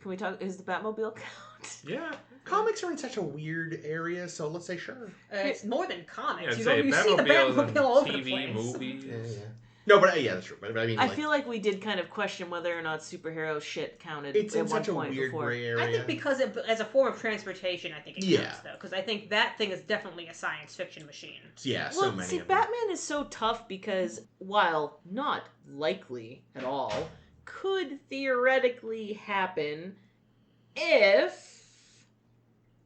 can we talk, is the Batmobile count? Yeah. Comics are in such a weird area, so let's say sure. It's more than Yeah, comics. I'd you say you see the Batmobile Batmobile all over the TV, place. movies. Yeah. No, but yeah, that's true. But I mean, I like, feel like we did kind of question whether or not superhero shit counted it's at in one such a point weird before. gray area. I think because as a form of transportation, I think it Yeah. counts, though. Because I think that thing is definitely a science fiction machine. Yeah, so Well, many see, of them. Batman is so tough because, while not likely at all, could theoretically happen if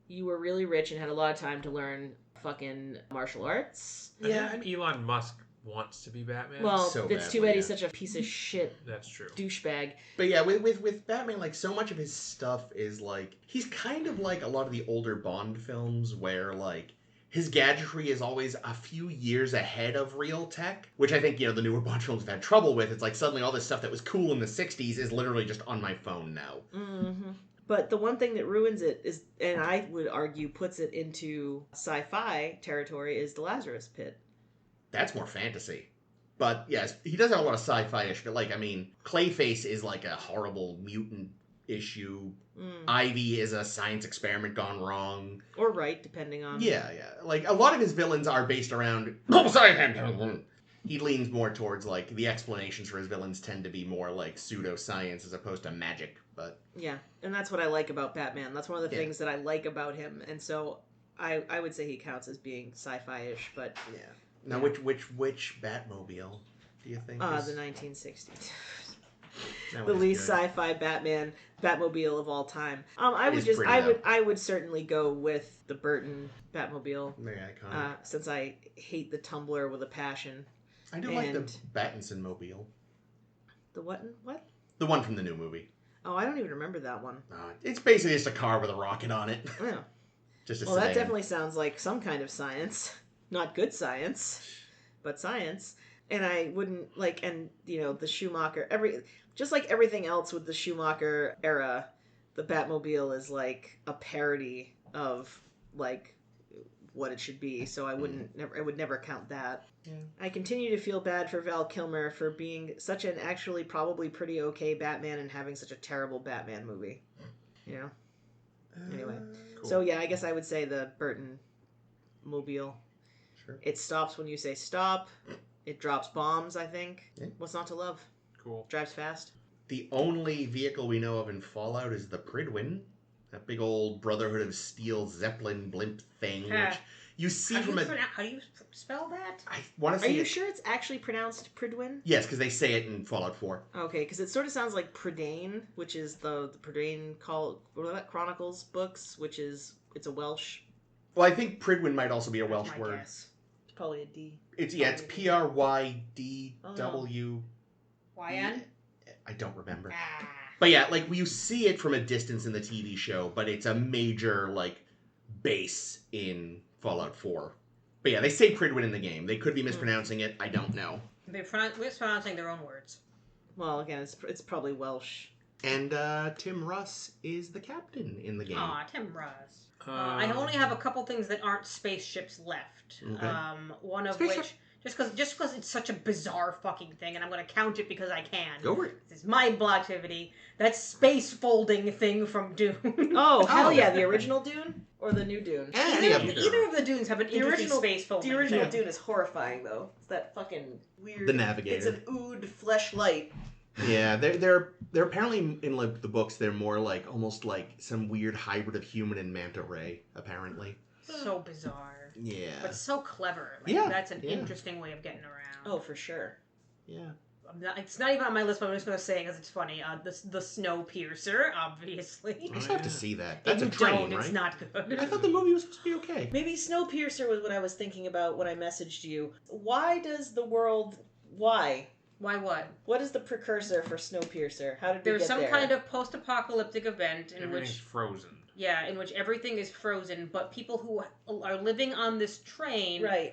you were really rich and had a lot of time to learn fucking martial arts. Yeah, I think Elon Musk wants to be Batman. Well, So it's too badly, bad he's yeah. such a piece of shit That's true. douchebag. But yeah, with Batman, like, so much of his stuff is like, he's kind of like a lot of the older Bond films where, like, his gadgetry is always a few years ahead of real tech, which I think, the newer Bond films have had trouble with. It's like suddenly all this stuff that was cool in the 60s is literally just on my phone now. Mm-hmm. But the one thing that ruins it is, and I would argue puts it into sci-fi territory, is the Lazarus Pit. That's more fantasy. But yes, he does have a lot of sci-fi-ish, but like, I mean, Clayface is like a horrible mutant issue. Ivy is a science experiment gone wrong. Or right, depending on... Yeah. Like, a lot of his villains are based around... He leans more towards, like, the explanations for his villains tend to be more like pseudoscience as opposed to magic, but... Yeah, and that's what I like about Batman. That's one of the Yeah. things that I like about him, and so I would say he counts as being sci-fi-ish, but... Yeah. Now, which Batmobile do you think is... The 1960s. That The one's least good. sci-fi Batmobile of all time. I It would is pretty, though. I would certainly go with the Burton Batmobile, Very iconic. since I hate the Tumbler with a passion. I do like the and- Battinson Mobile. The what? What? The one from the new movie. Oh, I don't even remember that one. It's basically just a car with a rocket on it. Yeah. Just a Well, that sedan. definitely sounds like some kind of science. Not good science, but science. And I wouldn't like, and the Schumacher, just like everything else with the Schumacher era, the Batmobile is like a parody of like what it should be, so I would never count that. Yeah. I continue to feel bad for Val Kilmer for being such an actually probably pretty okay Batman and having such a terrible Batman movie. You know? Anyway. Cool. So yeah, I guess I would say the Burton mobile. Sure. It stops when you say stop. It drops bombs, I think. Yeah. What's not to love? Cool. Drives fast. The only vehicle we know of in Fallout is the Pridwin, that big old Brotherhood of Steel Zeppelin blimp thing, which you see How from do you spell that? I want to Are say you sure it's actually pronounced Pridwin? Yes, because they say it in Fallout 4. Okay, because it sort of sounds like Prydain, which is the Prydain Chronicles books, which is, it's a Welsh. Well, I think Pridwin might also be a Welsh My word. guess. It's probably a D. It's Prydw. YN? I don't remember. Ah. But yeah, like you see it from a distance in the TV show, but it's a major like base in Fallout 4. But yeah, they say Pridwin in the game. They could be mispronouncing it. I don't know. They're mispronouncing their own words. Well, again, it's probably Welsh. And Tim Russ is the captain in the game. Aw, Tim Russ. I only have a couple things that aren't spaceships left. Okay. One of Spaceship. which, just because it's such a bizarre fucking thing, and I'm going to count it because I can. Go for it. This is my block activity. That space folding thing from Dune. Oh, hell yeah, the original Dune? Or the new Dune? Any of them. Either of the Dunes have an interesting space folding. The original thing. Dune is horrifying, though. It's that fucking weird... The Navigator. It's an ood fleshlight. Yeah, they're apparently in like the books. They're more like almost like some weird hybrid of human and manta ray. Apparently. So bizarre. Yeah. But so clever. Like, Yeah, that's an yeah. interesting way of getting around. Oh, for sure. Yeah. It's not even on my list, but I'm just going to say it because it's funny. The snow piercer, obviously. I just have to see that. If That's a you train, don't, right? it's not good. I thought the movie was supposed to be okay. Maybe Snowpiercer was what I was thinking about when I messaged you. Why does the world... Why? Why what? What is the precursor for Snowpiercer? How did we There's get some there? kind of post-apocalyptic event in Everything's which... frozen. Yeah, in which everything is frozen, but people who are living on this train Right.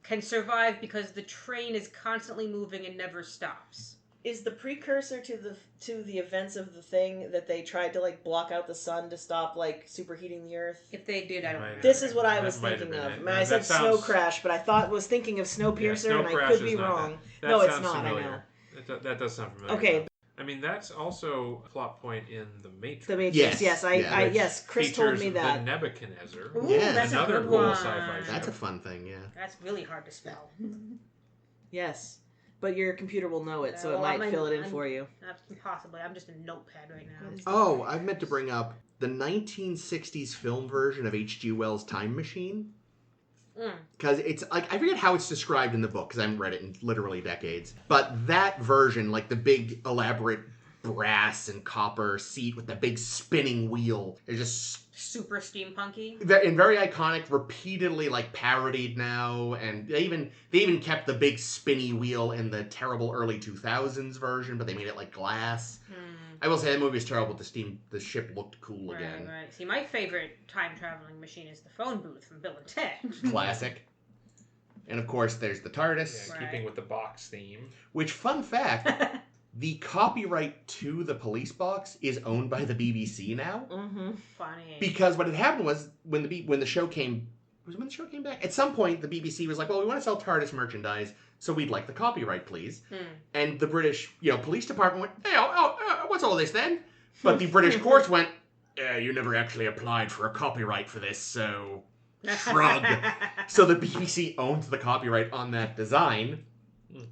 can survive because the train is constantly moving and never stops. Is the precursor to the events of the thing that they tried to like block out the sun to stop like superheating the earth? If they did, I don't Right. remember. This is what I That was might have thinking been of. it. I mean, I said That Snow sounds- Crash, but I was thinking of Snowpiercer, and I Snow could Crash be is not wrong. that. No, it's sounds not. familiar. I know. That does sound familiar. Okay. I mean, that's also a plot point in The Matrix. The Matrix. Yes. Yes, Yeah. yes. Chris told features me that. The Nebuchadnezzar. Ooh, Yeah. that's Another a good cool one. sci-fi show. That's a fun thing, yeah. That's really hard to spell. Yes, but your computer will know it, so Well, it might I'm- fill it in I'm- for you. Possibly. I'm just a notepad right now. Oh, I meant to bring up the 1960s film version of H.G. Wells' Time Machine. Because it's like, I forget how it's described in the book, because I haven't read it in literally decades. But that version, like the big elaborate brass and copper seat with the big spinning wheel, is just Super steampunky. and very iconic, repeatedly like parodied now, and they even kept the big spinny wheel in the terrible early 2000s version, but they made it like glass. I will say that movie is terrible. The ship looked cool again. Right. See, my favorite time traveling machine is the phone booth from Bill and Ted. Classic. And of course, there's the TARDIS. Yeah, Right. keeping with the box theme. Which, fun fact, the copyright to the police box is owned by the BBC now. Mm-hmm. Funny. Because what had happened was when the show came back. At some point, the BBC was like, "Well, we want to sell TARDIS merchandise, so we'd like the copyright, please." And the British, police department went, "Hey, what's all this then?" But the British courts went, "You never actually applied for a copyright for this, so shrug." So the BBC owns the copyright on that design.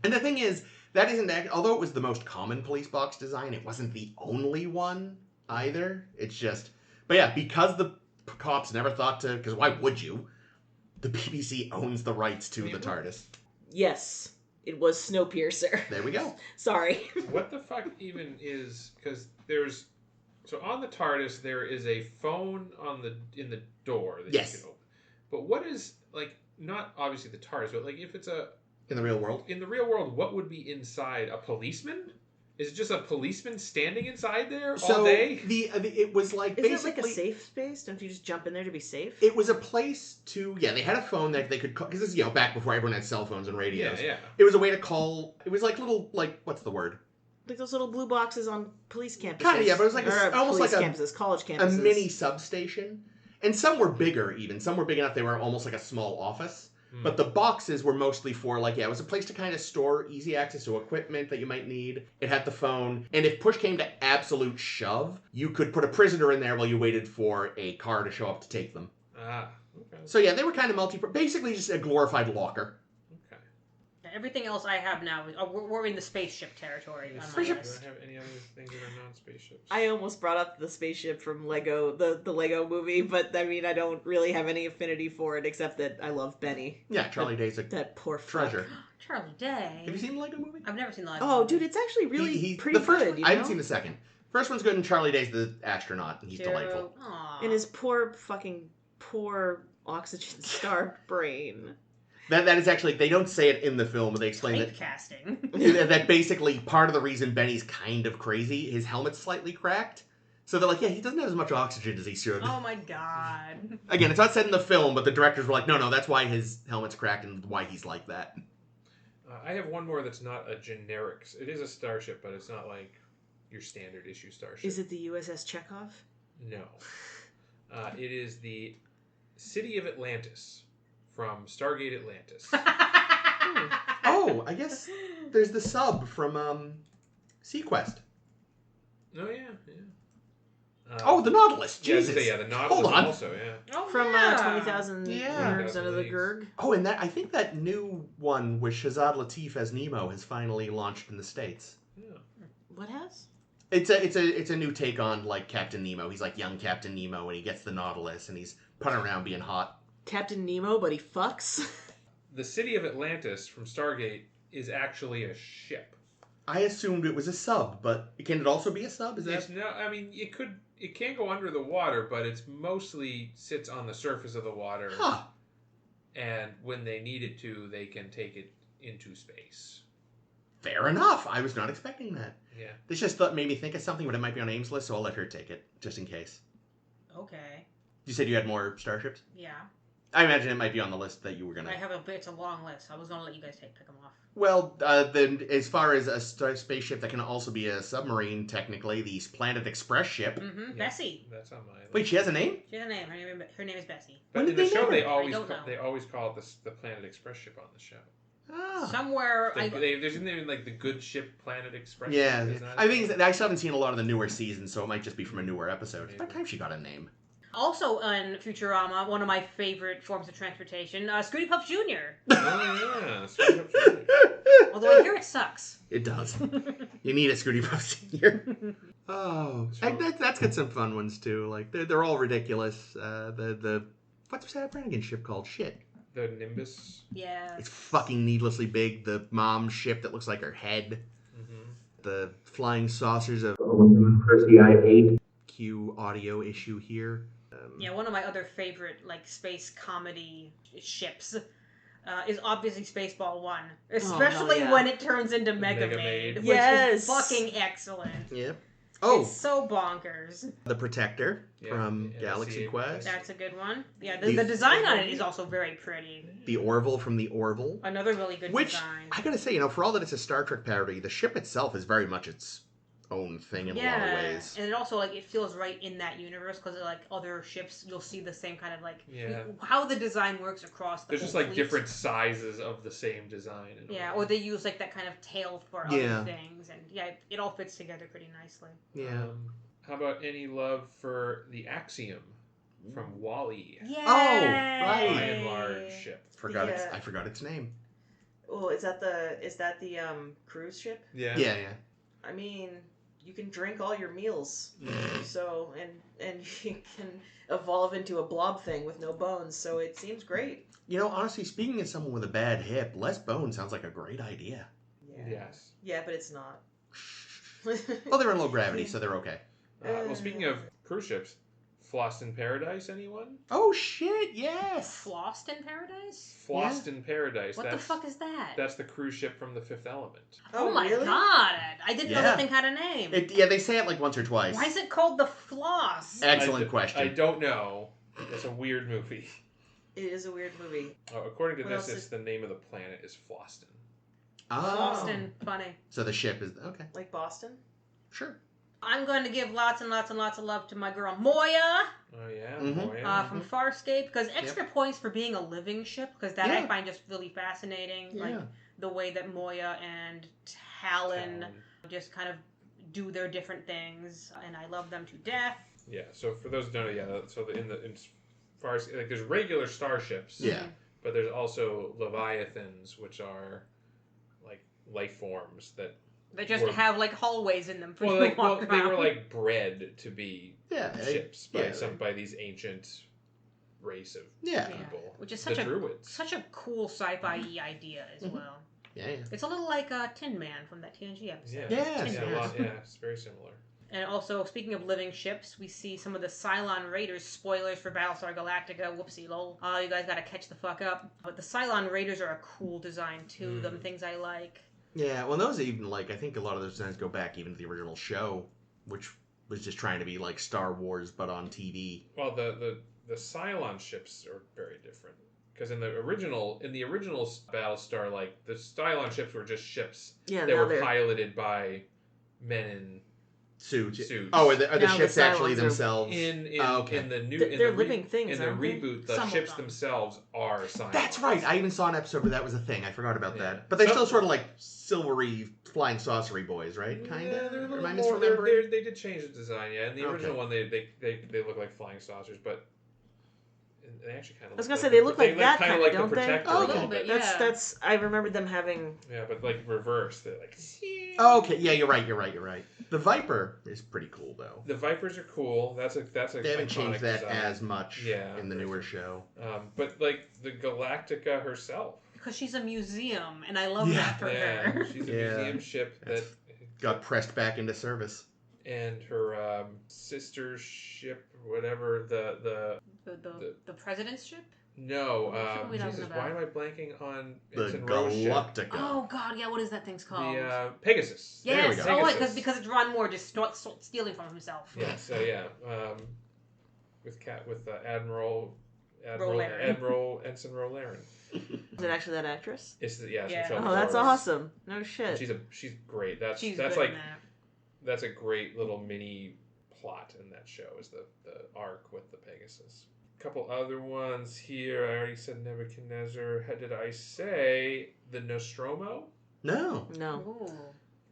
And the thing is, that isn't although it was the most common police box design, it wasn't the only one either. It's just, but yeah, because the cops never thought to, because why would you? The BBC owns the rights to the TARDIS. Yes, it was Snowpiercer. There we go. Sorry. What the fuck even is, because there's, so on the TARDIS there is a phone in the door that Yes. you can open. But what is, like, not obviously the TARDIS, but like if it's In the real world. in the real world, what would be inside? A policeman? Is it just a policeman standing inside there all day? It was like Is it basically like a safe space? Don't you just jump in there to be safe? It was a place to, they had a phone that they could call, because this is, back before everyone had cell phones and radios. Yeah. It was a way to call, it was like little, like, what's the word? Like those little blue boxes on police campuses. Kinda, yeah, but it was like Or almost police like campuses, college a campuses. mini substation. And some were bigger, even. Some were big enough they were almost like a small office. But the boxes were mostly for, like, it was a place to kind of store easy access to equipment that you might need. It had the phone. And if push came to absolute shove, you could put a prisoner in there while you waited for a car to show up to take them. Ah, okay. So, yeah, they were kind of basically just a glorified locker. Okay. Everything else I have now is we're in the spaceship territory. On my Spaceship- list. Do I have any other things that are non-spaceships? I almost brought up the spaceship from Lego, the Lego movie, but I mean, I don't really have any affinity for it except that I love Benny. Yeah, Charlie Day's a That poor fuck. treasure. Charlie Day. Have you seen the Lego movie? I've never seen the Lego Oh, movie. dude, it's actually really pretty the first good. one, You I haven't know? seen the second. First one's good, and Charlie Day's the astronaut, and he's Cute. delightful. Aw. And his poor oxygen starved brain. That is actually, they don't say it in the film, but they explain Type casting. that basically part of the reason Benny's kind of crazy, his helmet's slightly cracked. So they're like, yeah, he doesn't have as much oxygen as he should. Oh my god. Again, it's not said in the film, but the directors were like, no, that's why his helmet's cracked and why he's like that. I have one more that's not a generic. It is a starship, but it's not like your standard issue starship. Is it the USS Chekhov? No. It is the City of Atlantis from Stargate Atlantis. Oh, I guess there's the sub from Sequest. Oh, yeah. Oh, the Nautilus. Yeah, Jesus. the Nautilus Hold on. also, yeah. Oh, From yeah. 20,000 Yeah. Years Under the Gurg? Oh, and I think that new one with Shazad Latif as Nemo has finally launched in the States. Yeah. What has? It's a new take on like Captain Nemo. He's like young Captain Nemo, and he gets the Nautilus, and he's putting around being hot. Captain Nemo, but he fucks? The City of Atlantis from Stargate is actually a ship. I assumed it was a sub, but can it also be a sub? Is that? It's no, I mean, it can go under the water, but it's mostly sits on the surface of the water. Huh. And when they need it to, they can take it into space. Fair enough. I was not expecting that. Yeah. This just made me think of something, but it might be on Ames' list, so I'll let her take it just in case. Okay. You said you had more starships. Yeah. I imagine it might be on the list that you were gonna. I have it's a long list. I was gonna let you guys pick them off. Well, then as far as a spaceship that can also be a submarine, technically, the Planet Express ship. Mm-hmm. Yeah. Bessie. That's on my. Wait, she has a name? She has a name. Her name is Bessie. When But in did the they show, name they her? always don't know. they always call it the Planet Express ship on the show. Ah. Somewhere There's even like the good ship Planet Express. Yeah, ship, isn't that? I think I still haven't seen a lot of the newer seasons, so it might just be from a newer episode. It's about time she got a name. also on Futurama, one of my favorite forms of transportation, Scooty Puff Jr. Oh yeah. Straight up Junior. Although I hear it sucks. It does. You need a Scooty Puff Senior. Oh, that's got some fun ones too. Like they're all ridiculous. The what's that Brannigan ship called? Shit. The Nimbus. Yeah. It's fucking needlessly big. The mom ship that looks like her head. Mm-hmm. The flying saucers of Percy I-8. Cue audio issue here. Yeah, one of my other favorite like space comedy ships is obviously Spaceball 1, especially yeah. when it turns into Mega Mega Maid, Maid. which Yes. is fucking excellent. Yep. Oh, It's so bonkers. the Protector Yeah, from yeah, Galaxy see, Quest. That's a good one. Yeah, The- the design on it is also very pretty. The Orville from the Orville. Another really good Which, design. I gotta say, for all that it's a Star Trek parody, the ship itself is very much its own thing in a lot of ways. And it also it feels right in that universe because like other ships, you'll see the same kind of Yeah. how the design works across the There's whole just like fleet. different sizes of the same design. in a Yeah, way. or they use like that kind of tail for Yeah. other things, and yeah, it all fits together pretty nicely. Yeah. How about any love for the Axiom from Wall-E? Yeah. right. By and large ship. I forgot its name. Oh, is that the cruise ship? Yeah. Yeah. I mean, you can drink all your meals, so and you can evolve into a blob thing with no bones. So it seems great. Honestly, speaking as someone with a bad hip, less bone sounds like a great idea. Yeah. Yes. Yeah, but it's not. Well, they're in low gravity, so they're okay. Well, speaking of cruise ships, Flossed in Paradise, anyone? Oh shit! Yes. Flossed in Paradise? Flossed in Paradise. What the fuck is that? That's the cruise ship from The Fifth Element. Oh my really? god! I didn't know Yeah. that thing had a name. They say it like once or twice. Why is it called the Floss? Excellent question. I don't know. It's a weird movie. It is a weird movie. According to What this, else it's the name of the planet is Floston. Oh. Boston, funny. So the ship is okay. Like Boston? Sure. I'm going to give lots and lots and lots of love to my girl Moya Oh yeah, Mhm. from Farscape, because extra points for being a living ship, because that I find just really fascinating. Yeah. Like the way that Moya and Talon just kind of do their different things, and I love them to death. Yeah. So for those who don't know, so in far like there's regular starships. Yeah. But there's also leviathans, which are like life forms that. They just have like hallways in them for you to Well, walk they around. were like bred to be ships by yeah. by these ancient race of people, which is the such druids. a cool sci-fi idea as well. Yeah. It's a little like Tin Man from that TNG episode. Yeah. It's very similar. And also, speaking of living ships, we see some of the Cylon Raiders. Spoilers for Battlestar Galactica. Whoopsie lol. You guys gotta catch the fuck up. But the Cylon Raiders are a cool design too. Them things I like. Yeah, well, those even, like, I think a lot of those designs go back even to the original show, which was just trying to be like Star Wars, but on TV. Well, the Cylon ships are very different. Because in the original Battlestar, like, the Cylon ships were just ships. Yeah, they were piloted by men in Suits. Suits. Oh, are the Now ships the actually Cylons are- themselves? In the new They're living things, in the aren't they? reboot, the Some of ships them. themselves are Cylons. That's right. I even saw an episode where that was a thing. I forgot about Yeah. that. But they're Some- still sort of like silvery flying saucery boys, right? Kind Yeah, of. they're a Am little I more. misremembering? They did change the design, yeah. In the original one, they look like flying saucers, but they actually kind of. I was gonna say they look like that kind of kinda, like don't the they? Protector Oh, a okay. little bit. Yeah. That's. I remember them having. Yeah, but like reverse. They're like. Oh, okay. Yeah, you're right. The Viper is pretty cool, though. The Vipers are cool. That's a. They haven't changed that design. as much in the newer show. But like the Galactica herself. Because she's a museum, and I love that for her. She's a museum ship that got pressed back into service. And her sister ship, whatever the president's ship? No, What are we talking Jesus, about? why am I blanking on The Ensign Rose ship? Galactica. Oh God, yeah. What is that thing's called? The Pegasus. There we yes. go. Oh, Pegasus. because it's Ron Moore just stealing from himself. Yeah. So yeah, with Admiral Ensign Rolaren. Is it actually that actress? It's Michelle Oh, that's Pfeiffer. awesome. No shit. She's great. That's She's that's good like in that. that's a great little mini plot in that show is the arc with the Pegasus. A couple other ones here. I already said Nebuchadnezzar. Did I say the Nostromo? No. No.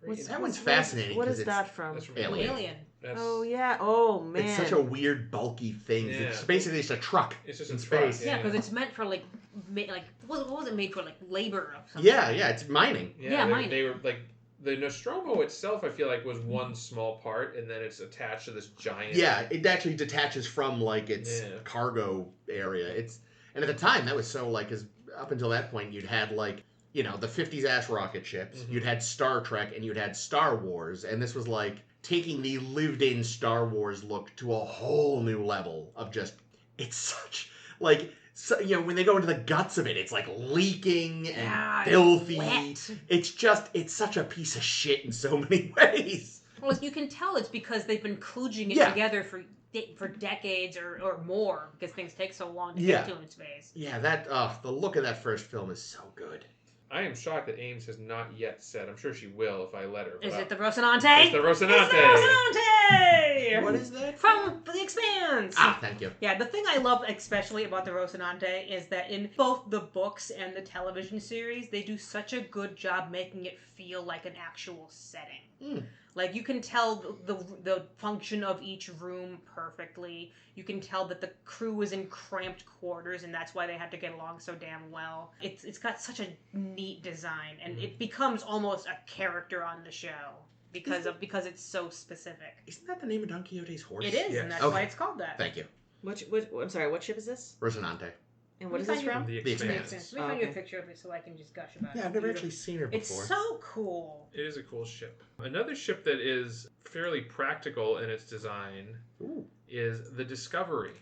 Very That one's interesting. fascinating. What 'cause is that from? That's from Alien. That's, Oh yeah. Oh man. It's such a weird, bulky thing. Yeah. It's basically just a truck. It's just in a truck, space. Yeah, because it's meant for what was it made for? Like labor or something. Yeah, it's mining. Yeah, mining. They were like the Nostromo itself. I feel like was one small part, and then it's attached to this giant. Yeah, it actually detaches from like its Yeah. cargo area. And at the time that was so like, cause up until that point you'd had like, the 50s ass rocket ships, Mhm. you'd had Star Trek, and you'd had Star Wars, and this was like taking the lived-in Star Wars look to a whole new level of just, it's such like. So, when they go into the guts of it, it's like leaking and filthy. It's wet. It's such a piece of shit in so many ways. Well, you can tell it's because they've been kludging it Yeah. together for decades or more because things take so long to Yeah. get to in space. Yeah, the look of that first film is so good. I am shocked that Ames has not yet said. I'm sure she will if I let her. Is but it the Rocinante? It's the Rocinante. It's the Rocinante! What is that? From The Expanse. Thank you. Yeah, the thing I love especially about the Rocinante is that in both the books and the television series, they do such a good job making it feel like an actual setting. Mm. Like, you can tell the function of each room perfectly. You can tell that the crew is in cramped quarters, and that's why they have to get along so damn well. It's got such a neat design, and it becomes almost a character on the show because it's so specific. Isn't that the name of Don Quixote's horse? It is, Yes. and that's Okay. why it's called that. Thank you. I'm sorry. What ship is this? Rocinante. And what is this from? The The Expanse. Expanse. Let me find you a Okay. picture of it so I can just gush about it. Yeah, I've never actually seen her It's before. so cool. It is a cool ship. Another ship that is fairly practical in its design Ooh. is the Discovery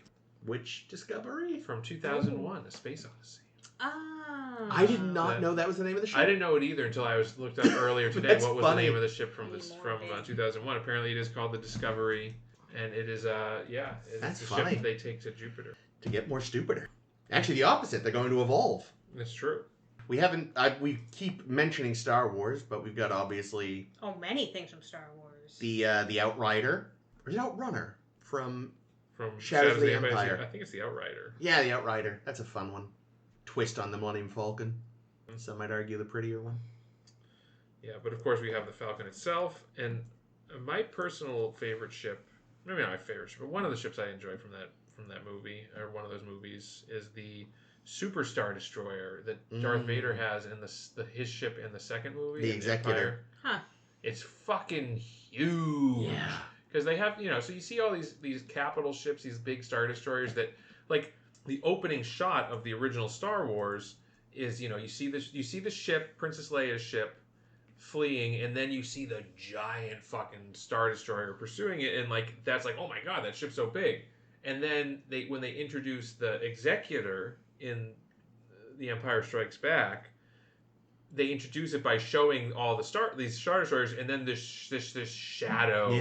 Which Discovery? from 2001: A Space Odyssey. Ah. I did not That- know that was the name of the ship. I didn't know it either until I looked up earlier today. That's What was funny. the name of the ship from More 2001? Apparently, it is called the Discovery, and it is That's it's a funny. ship that they take to Jupiter. To get more stupider. Actually, the opposite. They're going to evolve. It's true. We haven't. We keep mentioning Star Wars, but we've got obviously. Oh, many things from Star Wars. Wars. The Outrider. Or is it Outrunner? From From Shadows of the Empire. I think it's the Outrider. Yeah, the Outrider. That's a fun one. Twist on the Millennium Falcon. Some might argue the prettier one. Yeah, but of course we have the Falcon itself, and my personal favorite ship, maybe not my favorite ship, but one of the ships I enjoy from that movie, or one of those movies, is the Super Star Destroyer that Darth Vader has in his ship in the second movie. The Executor. Empire. Huh. It's fucking huge. Yeah. Because they have, so you see all these capital ships, these big Star Destroyers that, like, the opening shot of the original Star Wars is, you see the ship, Princess Leia's ship, fleeing, and then you see the giant fucking Star Destroyer pursuing it, and, like, that's like, oh my god, that ship's so big. And then when they introduce the Executor in The Empire Strikes Back, they introduce it by showing all these Star Destroyers, and then this shadow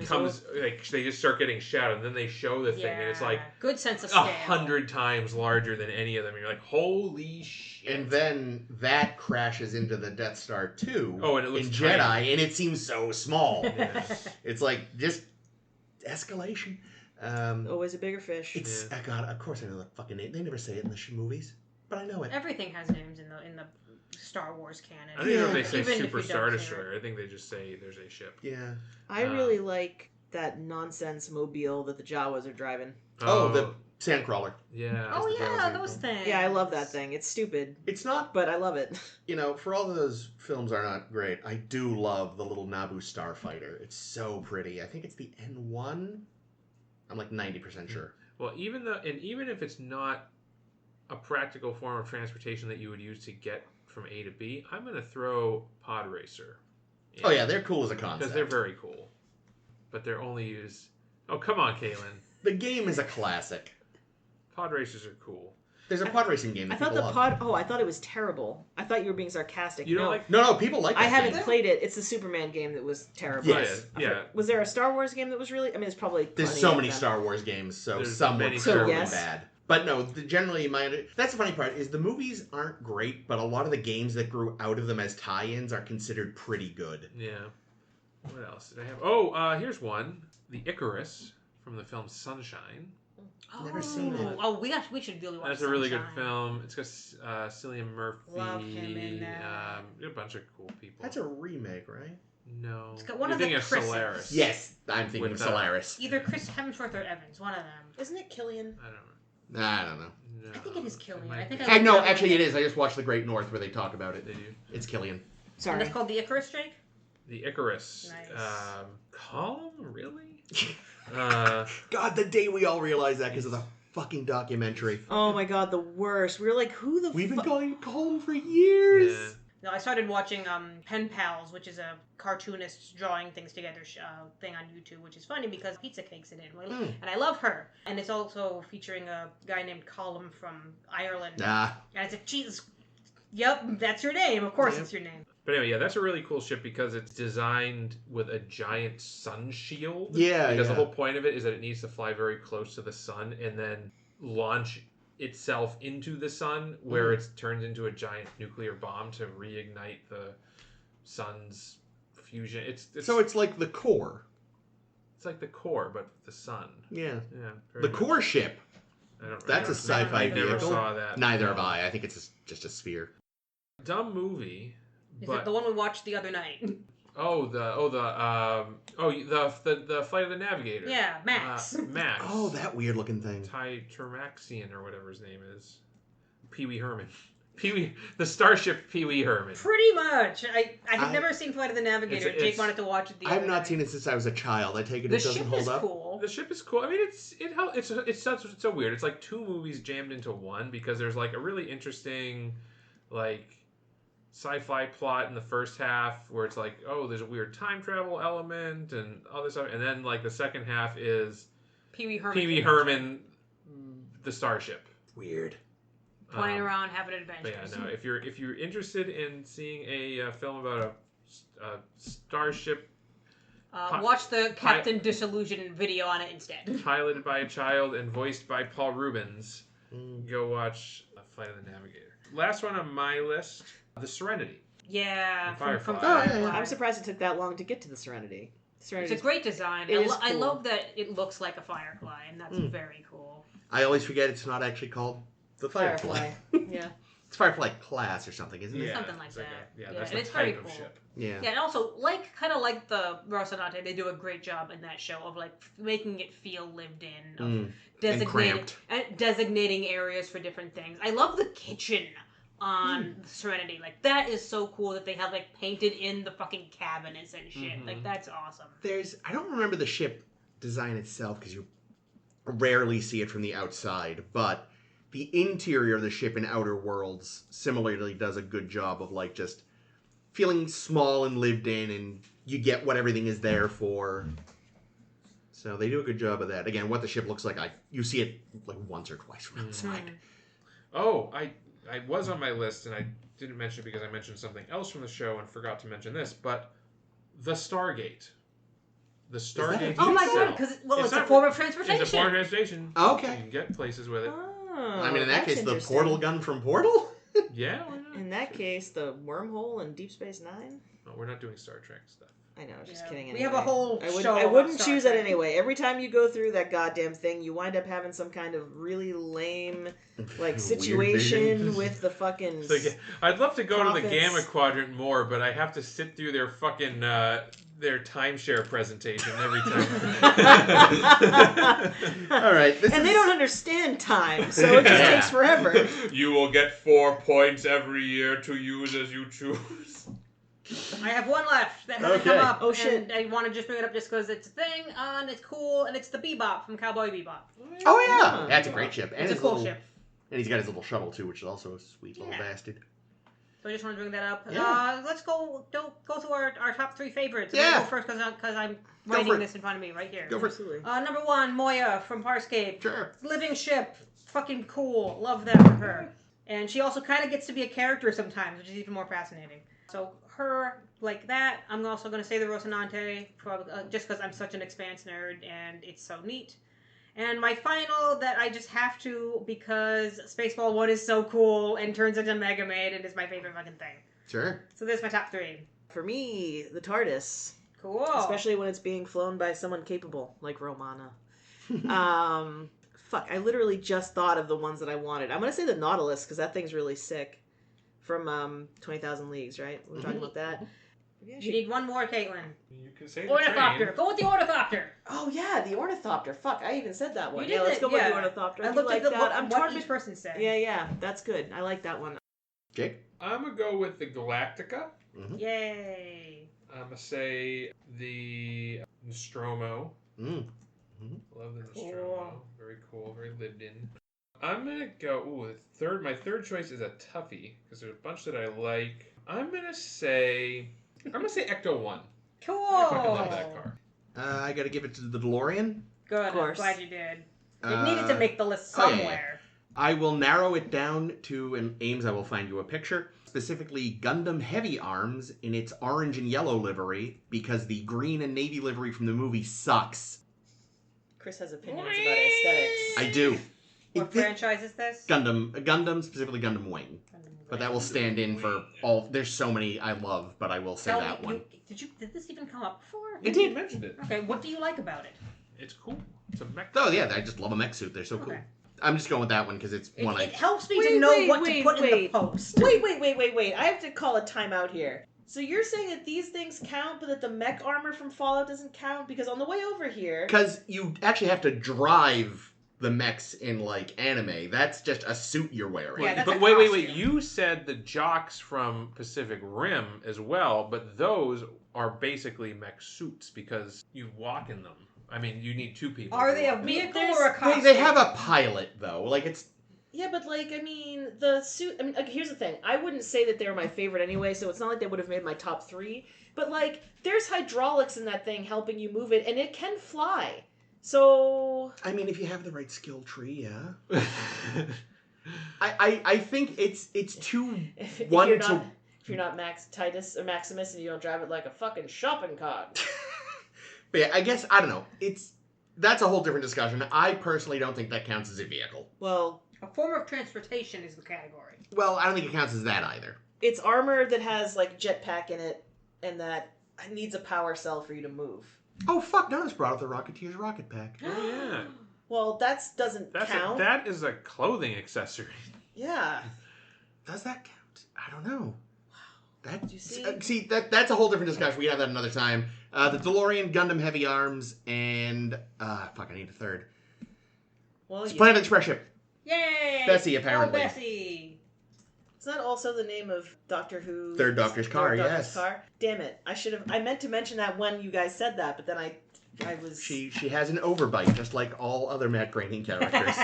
comes, like, they just start getting shadowed, and then they show the thing, and it's like good sense of scale. 100 times larger than any of them. And you're like, holy shit! And then that crashes into the Death Star 2 and it looks in tiny. Jedi, and it seems so small. Yeah. It's like just escalation. Always a bigger fish. It's God. Of course, I know the fucking name. They never say it in the movies, but I know it. Everything has names in the Star Wars canon. I don't even know if they say Even if Super you don't Star hear Destroyer. I think they just say there's a ship. Yeah. I really like that nonsense mobile that the Jawas are driving. Oh, the Sandcrawler. Yeah. Oh the yeah, Jawas those things. Yeah, I love that thing. It's stupid, It's not, but I love it. for all of those films are not great, I do love the little Naboo starfighter. It's so pretty. I think it's the N1. I'm like 90% sure. Well, even if it's not a practical form of transportation that you would use to get from A to B, I'm going to throw Pod Racer. Oh yeah, they're cool as a concept. Because they're very cool. But they're only used... Oh, come on, Caitlin. The game is a classic. Pod Racers are cool. There's a pod racing game that I thought people the love. pod. Oh, I thought it was terrible. I thought you were being sarcastic. You don't no, like... No, people like that I haven't game. played it. It's the Superman game that was terrible. Yes. Yeah. Was there a Star Wars game that was really? I mean, it's probably. There's plenty so of many them. Star Wars games, so There's some many were Star terribly Wars. bad. But no, generally, that's the funny part, is the movies aren't great, but a lot of the games that grew out of them as tie-ins are considered pretty good. Yeah. What else did I have? Oh, here's one. The Icarus from the film Sunshine. Never seen it. Oh, we should really watch. That's a really good Sunshine. film. It's got Cillian Murphy. Love him in that. A bunch of cool people. That's a remake, right? No. It's got one You're of the thinking of Chris's. Solaris. Yes, I'm thinking With, of Solaris. Either Chris Hemsworth or Evans, one of them. Isn't it Killian? I don't know. I don't know. No, I think it is Killian. might I think be. I No, looked up actually and- it is. I just watched The Great North where they talk about it. They do. It's Killian. And Sorry. that's called the Icarus, Jake? The Icarus. Nice. Column? Really? God, the day we all realized that because of the fucking documentary. Oh my god, the worst. We were like, who the We've been fuck? calling it Colm for years. Yeah. No, I started watching Pen Pals, which is a cartoonist drawing things together thing on YouTube, which is funny because Pizza Cake's in it, and I love her. And it's also featuring a guy named Colm from Ireland. Nah. And it's a cheese. Yep, that's your name. Of course, Yep. it's your name. But anyway, yeah, that's a really cool ship because it's designed with a giant sun shield. Yeah, Because the yeah. whole point of it is that it needs to fly very close to the sun and then launch itself into the sun, where it turns into a giant nuclear bomb to reignite the sun's fusion. So it's like the core. It's like the core, but the sun. Yeah. Yeah. The core ship. That's a sci-fi I never vehicle. saw that. Neither No. have I. I think it's just a sphere. Dumb movie. Is But it the one we watched the other night? the Flight of the Navigator. Yeah, Max. Max. Oh, that weird looking thing. Ty Termaxian or whatever his name is. Pee Wee Herman. The starship Pee Wee Herman. Pretty much. I had never seen Flight of the Navigator. It's- Jake wanted to watch it the I other have night. not seen it since I was a child. I take it The it doesn't ship hold is up. cool. The ship is cool. I mean, it's so weird. It's like two movies jammed into one because there's like a really interesting, like, sci-fi plot in the first half where it's like, oh, there's a weird time travel element and all this stuff, and then like the second half is Pee Wee Herman. Pee Wee Herman, the starship. Weird. Flying around, having adventures. But yeah, no. If you're interested in seeing a film about a starship Watch the Captain Disillusion video on it instead. piloted by a child and voiced by Paul Rubens, Mm. go watch Flight of the Navigator. Last one on my list, The Serenity. Yeah, from Firefly. Firefly. Oh, yeah. I'm surprised it took that long to get to the Serenity. It's a Serenity's great design. It is I cool. love that it looks like a firefly, and that's very cool. I always forget it's not actually called the Firefly. Yeah. It's Firefly class or something, isn't it? Yeah, Something like it's that. That's and the it's very type of cool. ship. Yeah. Yeah, and also kind of like the Rocinante, they do a great job in that show of like making it feel lived in, of cramped. designating areas for different things. I love the kitchen on Serenity. Like that is so cool that they have like painted in the fucking cabinets and shit. Like that's awesome. I don't remember the ship design itself because you rarely see it from the outside, but the interior of the ship in Outer Worlds similarly does a good job of like just feeling small and lived in, and you get what everything is there for. So they do a good job of that. Again, what the ship looks like, you see it like once or twice from outside. Oh, I was on my list, and I didn't mention it because I mentioned something else from the show and forgot to mention this, but the Stargate. The Stargate Oh my god, itself. because it's a not- form of transportation. It's a form of transportation. Okay. You can get places with it. Oh, I mean, in that that's case, the interesting. portal gun from Portal? Yeah, why not? In that case, the wormhole in Deep Space Nine. No, we're not doing Star Trek stuff. I know, just Yeah. kidding. We Anyway. have a whole show I about wouldn't Star choose Trek. it anyway. Every time you go through that goddamn thing, you wind up having some kind of really lame, like, Weird situation vision. with the fucking. It's like, I'd love to go to the Profits. Gamma Quadrant more, but I have to sit through their fucking their timeshare presentation every time. All right. And they don't understand time, so it just Yeah. takes forever. You will get 4 points every year to use as you choose. I have one left that hasn't Okay. come up. Oh, shit. And I want to just bring it up just because it's a thing, and it's cool, and it's the Bebop from Cowboy Bebop. Oh, yeah. That's a great ship. And It's a his cool little- ship. And he's got his little shuttle, too, which is also a sweet little Yeah. bastard. So I just want to bring that up. Yeah. Let's go through our top 3 favorites. Yeah. I'm gonna go first because I'm Go for writing it. this in front of me right here. Go for it. Absolutely. Number 1, Moya from Farscape. Sure. Living ship. Fucking cool. Love that for her. And she also kind of gets to be a character sometimes, which is even more fascinating. So her, like that. I'm also going to say the Rocinante, just because I'm such an Expanse nerd, and it's so neat. And my final that I just have to, because Spaceball 1 is so cool and turns into Mega Maid and is my favorite fucking thing. Sure. So there's my top 3. For me, the TARDIS. Cool. Especially when it's being flown by someone capable, like Romana. Fuck, I literally just thought of the ones that I wanted. I'm going to say the Nautilus, because that thing's really sick. From 20,000 Leagues, right? We're talking about that. Maybe I You should- need one more, Caitlin. You can say the Ornithopter. train. Go with the Ornithopter. Oh, yeah, the Ornithopter. Fuck, I even said that one. You Yeah, did let's it, go with the yeah. Ornithopter. I do looked like at that. I'm what torn each person said. Yeah, that's good. I like that one. Jake? I'm going to go with the Galactica. Yay. I'm going to say the Nostromo. Mm. Love the Cool. Nostromo. Very cool, very lived in. I'm going to go, my third choice is a toughie, because there's a bunch that I like. I'm going to say Ecto 1. Cool. I fucking love that car. I got to give it to the DeLorean. Good. Of course. I'm glad you did. It needed to make the list oh, yeah, yeah. somewhere. I will narrow it down to, and Ames, I will find you a picture, specifically Gundam Heavy Arms in its orange and yellow livery, because the green and navy livery from the movie sucks. Chris has opinions about aesthetics. I do. What franchise is this? Gundam, specifically Gundam Wing. But that will stand in for all, there's so many I love, but I will say Tell that me, one. did this even come up before? It You did. mentioned it. Okay, what do you like about it? It's cool. It's a mech. Oh yeah, I just love a mech suit, they're so cool. Okay. I'm just going with that one because it's It, one it I... helps me Wait, to know wait, what wait, to put in the wait. post. Wait. I have to call a timeout here. So you're saying that these things count, but that the mech armor from Fallout doesn't count? Because on the way over here... Because you actually have to drive the mechs in, like, anime. That's just a suit you're wearing. Yeah, that's But a wait. costume. You said the jocks from Pacific Rim as well, but those are basically mech suits because you walk in them. I mean, you need 2 people. Are to they a walk. vehicle or a costume? They have a pilot, though. Like, it's... Yeah, but, like, I mean, the suit... I mean, like, here's the thing. I wouldn't say that they were my favorite anyway, so it's not like they would have made my top 3. But, like, there's hydraulics in that thing helping you move it, and it can fly. So... I mean, if you have the right skill tree, yeah. I think it's too... If One you're to- not... If you're not Titus or Maximus and you don't drive it like a fucking shopping cart. But yeah, I guess, I don't know. That's a whole different discussion. I personally don't think that counts as a vehicle. Well, A form of transportation is the category. Well, I don't think it counts as that either. It's armor that has like jetpack in it, and that needs a power cell for you to move. Oh fuck! Now it's brought up the Rocketeer's rocket pack. Oh yeah. Well, that doesn't count. That is a clothing accessory. Yeah. Does that count? I don't know. That Do you see? see that's a whole different discussion. We can have that another time. The DeLorean, Gundam Heavy Arms, and fuck, I need a third. Well, It's Planet Express ship. Yay! Bessie, Oh, apparently. Bessie! Is that also the name of Doctor Who? Third Doctor's car, yes. Car. Damn it! I meant to mention that when you guys said that, but then I was. She has an overbite, just like all other Matt Groening characters.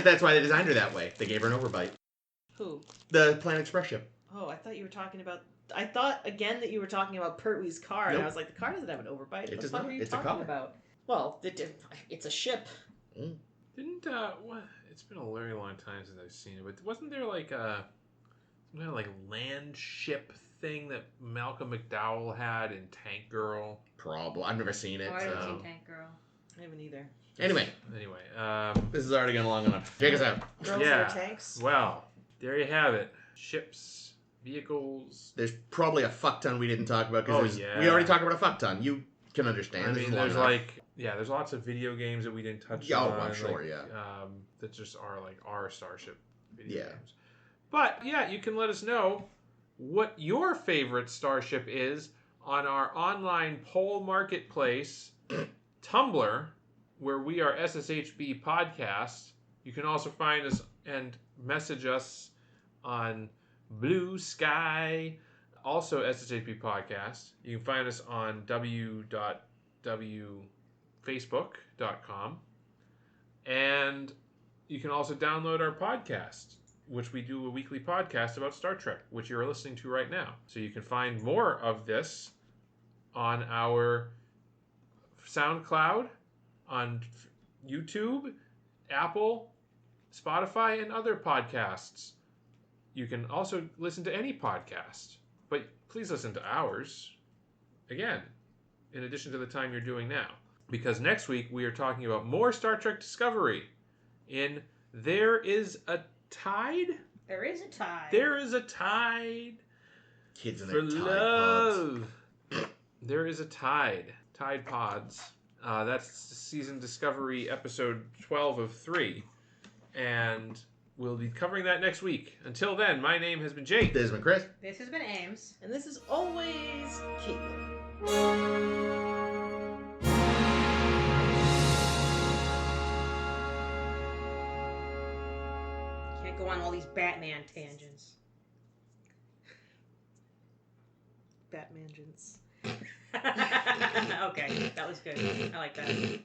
That's why they designed her that way. They gave her an overbite. Who? The Planet Express ship. Oh, I thought you were talking about. I thought again that you were talking about Pertwee's car, and I was like, the car doesn't have an overbite. What the fuck are you talking about? Well, it's a ship. Didn't what? It's been a very long time since I've seen it, but wasn't there like some kind of like land ship thing that Malcolm McDowell had in Tank Girl? Probably. I've never seen it. Oh, I haven't seen Tank Girl. I haven't either. Anyway, this is already gone long enough. Take us out. Girls in their tanks. Well, there you have it. Ships, vehicles. There's probably a fuck ton we didn't talk about because we already talked about a fuck ton. You can understand. I mean, there's lots of video games that we didn't touch on. Oh, I'm sure, like, yeah. That just are like our Starship video Yeah. games. But yeah, you can let us know what your favorite Starship is on our online poll marketplace, Tumblr, where we are SSHB Podcast. You can also find us and message us on Blue Sky, also SSHB Podcast. You can find us on www.facebook.com. And you can also download our podcast, which we do a weekly podcast about Star Trek, which you're listening to right now. So you can find more of this on our SoundCloud, on YouTube, Apple, Spotify, and other podcasts. You can also listen to any podcast, but please listen to ours, again, in addition to the time you're doing now. Because next week we are talking about more Star Trek Discovery in There Is a Tide? There is a tide. There is a tide Kids in for their Tide love. There is a tide. Tide Pods. That's season Discovery episode 12 of 3. And we'll be covering that next week. Until then, my name has been Jake. This has been Chris. This has been Ames. And this is always Caitlin. Can't go on all these Batman tangents. Batmangens. Okay, that was good. I like that.